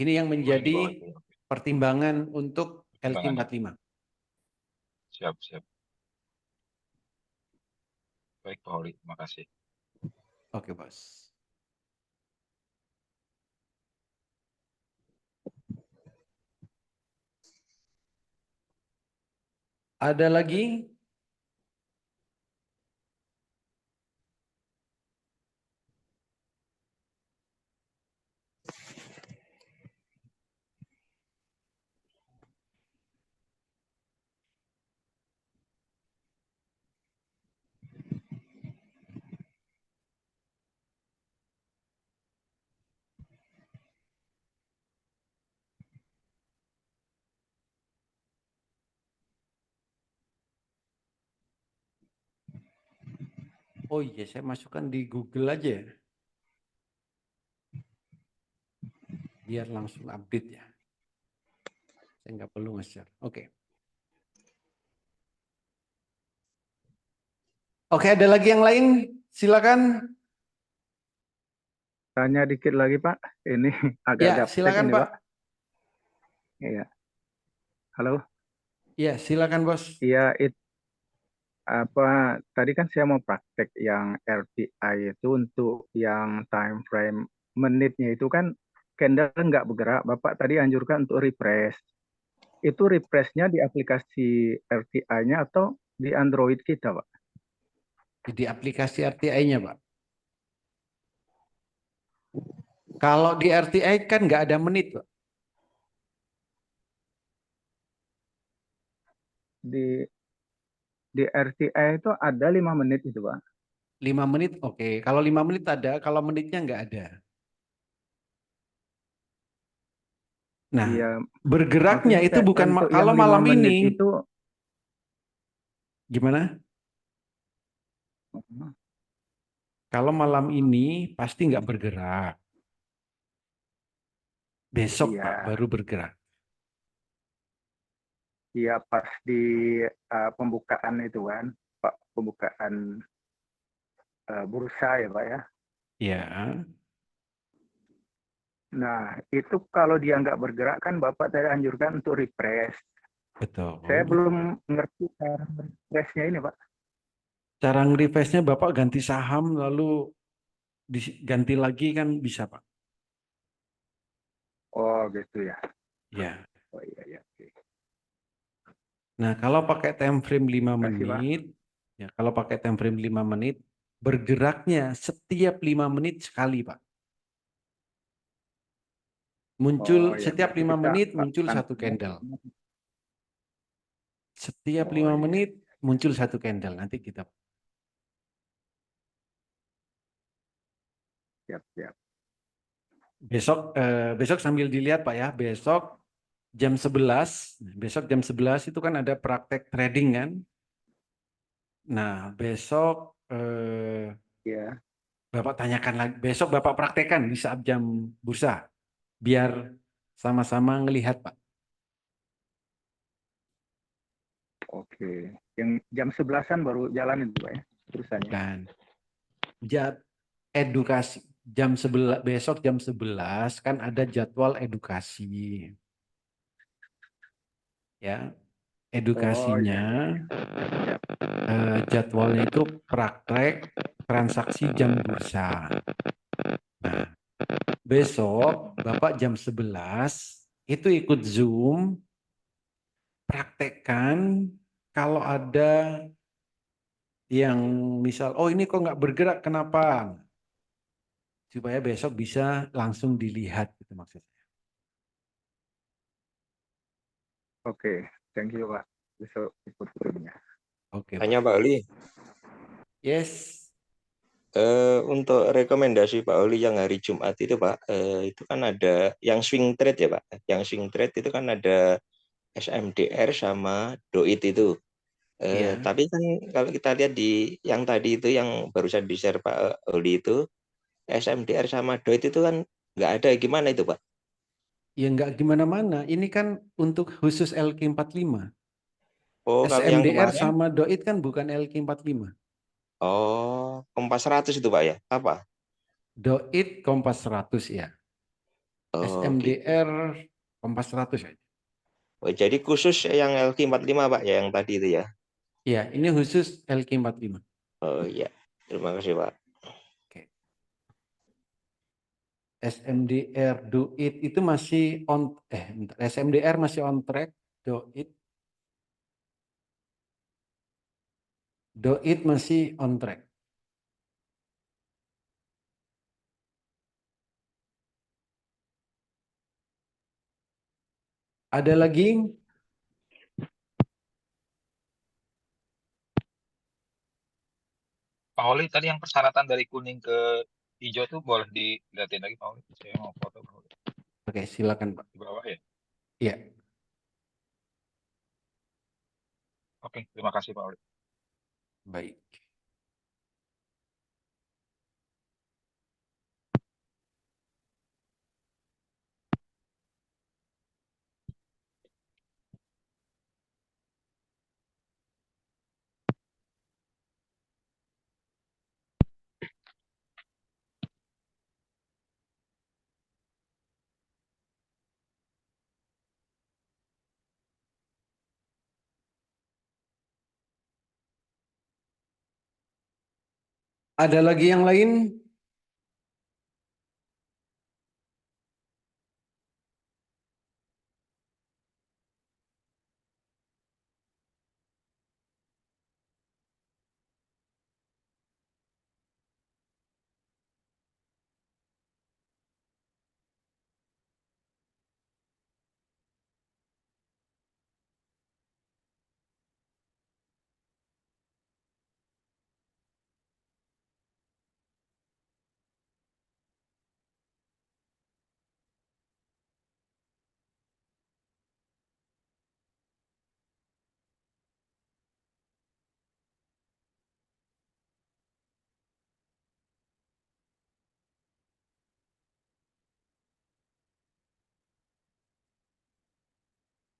Ini yang menjadi pertimbangan untuk LQ45.
Siap. Baik, Pak Holi, terima kasih.
Oke, Bos. Ada lagi? Oh iya, saya masukkan di Google aja ya. Biar langsung update ya. Saya nggak perlu nge-share. Oke. Oke, ada lagi yang lain? Silakan.
Tanya dikit lagi Pak, ini agak
Ya,
gaptek
silakan
ini
Pak.
Pak. Iya. Halo.
Ya, silakan Bos.
Iya, tadi kan saya mau praktek yang RTI itu untuk yang time frame menitnya itu kan candle nggak bergerak. Bapak tadi anjurkan untuk refresh. Itu refreshnya di aplikasi RTI-nya atau di Android kita, Pak?
Di aplikasi RTI-nya, Pak. Kalau di RTI kan nggak ada menit, Pak.
Di RTI itu ada 5 menit itu, Pak.
5 menit, oke. Kalau 5 menit ada, kalau menitnya nggak ada. Nah,
Iya,
bergeraknya itu bukan
untuk
kalau
yang 5
malam
menit
ini.
itu
Gimana? Kalau malam ini pasti nggak bergerak. Besok,
iya,
Pak, baru bergerak.
iya pas di pembukaan itu kan, Pak, pembukaan bursa ya, Pak ya.
Ya.
Nah, itu kalau dia nggak bergerak kan Bapak tadi anjurkan untuk refresh.
Betul.
Saya belum ngerti cara refreshnya ini, Pak.
Cara nge-refreshnya Bapak ganti saham lalu diganti lagi kan bisa, Pak.
Oh, gitu ya.
Ya.
Oh iya, iya. Oke.
Nah, kalau pakai time frame 5
Terima kasih, Pak.
menit, ya kalau pakai time frame 5 menit, bergeraknya setiap 5 menit sekali, Pak.
Oh
Muncul
ya,
setiap
berarti
5
kita
menit muncul
lakukan.
satu candle. Setiap
Oh
5
iya,
menit muncul satu candle. Nanti kita
siap.
besok sambil dilihat Pak ya. Besok jam 11, besok jam 11 itu kan ada praktek trading kan. Nah, besok
Ya.
Bapak tanyakan lagi, besok Bapak praktekkan di saat jam bursa, biar sama-sama ngelihat Pak.
Oke. Yang jam 11-an baru jalan itu, Pak ya, terusannya.
Dan edukasi jam 11 besok jam 11 kan ada jadwal edukasi. Ya,
Oh iya,
edukasinya
iya. Siap.
jadwalnya itu praktek transaksi jam bursa. Nah, besok Bapak jam 11 itu ikut Zoom, praktekkan kalau ada yang misal, oh ini kok nggak bergerak, kenapa? Supaya besok bisa langsung dilihat, gitu maksudnya.
Oke, thank you, Pak. Besok ikut zoom-nya.
Oke,
Hanya
Pak.
Pak Oli,
Yes.
untuk rekomendasi Pak Oli yang hari Jumat itu Pak, itu kan ada yang swing trade ya Pak. Yang swing trade itu kan ada SMDR sama DOIT itu.
Iya.
Tapi kan kalau kita lihat di yang tadi itu yang barusan di-share Pak Oli itu, SMDR sama DOIT itu kan nggak ada, gimana itu Pak?
Ya nggak gimana-mana. Ini kan untuk khusus LQ45.
Oh, kalau yang
SMDR
kemarin,
sama DOIT kan bukan LQ45.
oh, Kompas 100 itu Pak ya? Apa?
DOIT Kompas 100 ya.
Oh, gitu.
SMDR Kompas 100 aja.
Oh, jadi khusus yang LQ45 Pak ya, yang tadi itu ya?
Ya, ini khusus LQ45.
Oh iya, terima kasih Pak.
Oke. SMDR DOIT itu masih SMDR masih on track, DOIT masih on track. Ada lagi?
Pak Oli, tadi yang persyaratan dari kuning ke hijau tuh boleh dilihatin lagi Pak Oli. Saya mau foto Pak Oli.
Oke, silakan Pak.
Di bawah ya.
Iya,
Oke, terima kasih Pak Oli.
baik. Ada lagi yang lain?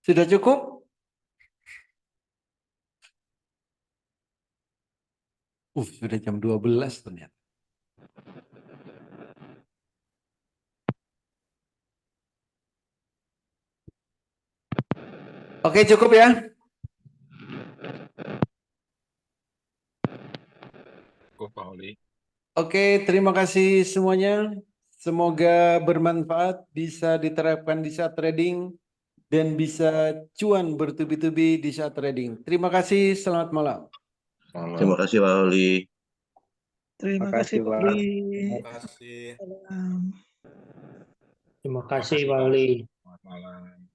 Sudah cukup? Sudah jam 12 ternyata. Oke, cukup ya.
Kok Pak Oli?
Oke, terima kasih semuanya. Semoga bermanfaat, bisa diterapkan di saat trading, dan bisa cuan bertubi-tubi di saat trading. Terima kasih, selamat malam.
Terima kasih Pak Oli.
Terima
Makasih,
kasih Pak
Pak.
Oli.
Terima kasih.
Salam.
Terima kasih,
Makasih,
Pak
Pak.
Oli.
Selamat malam.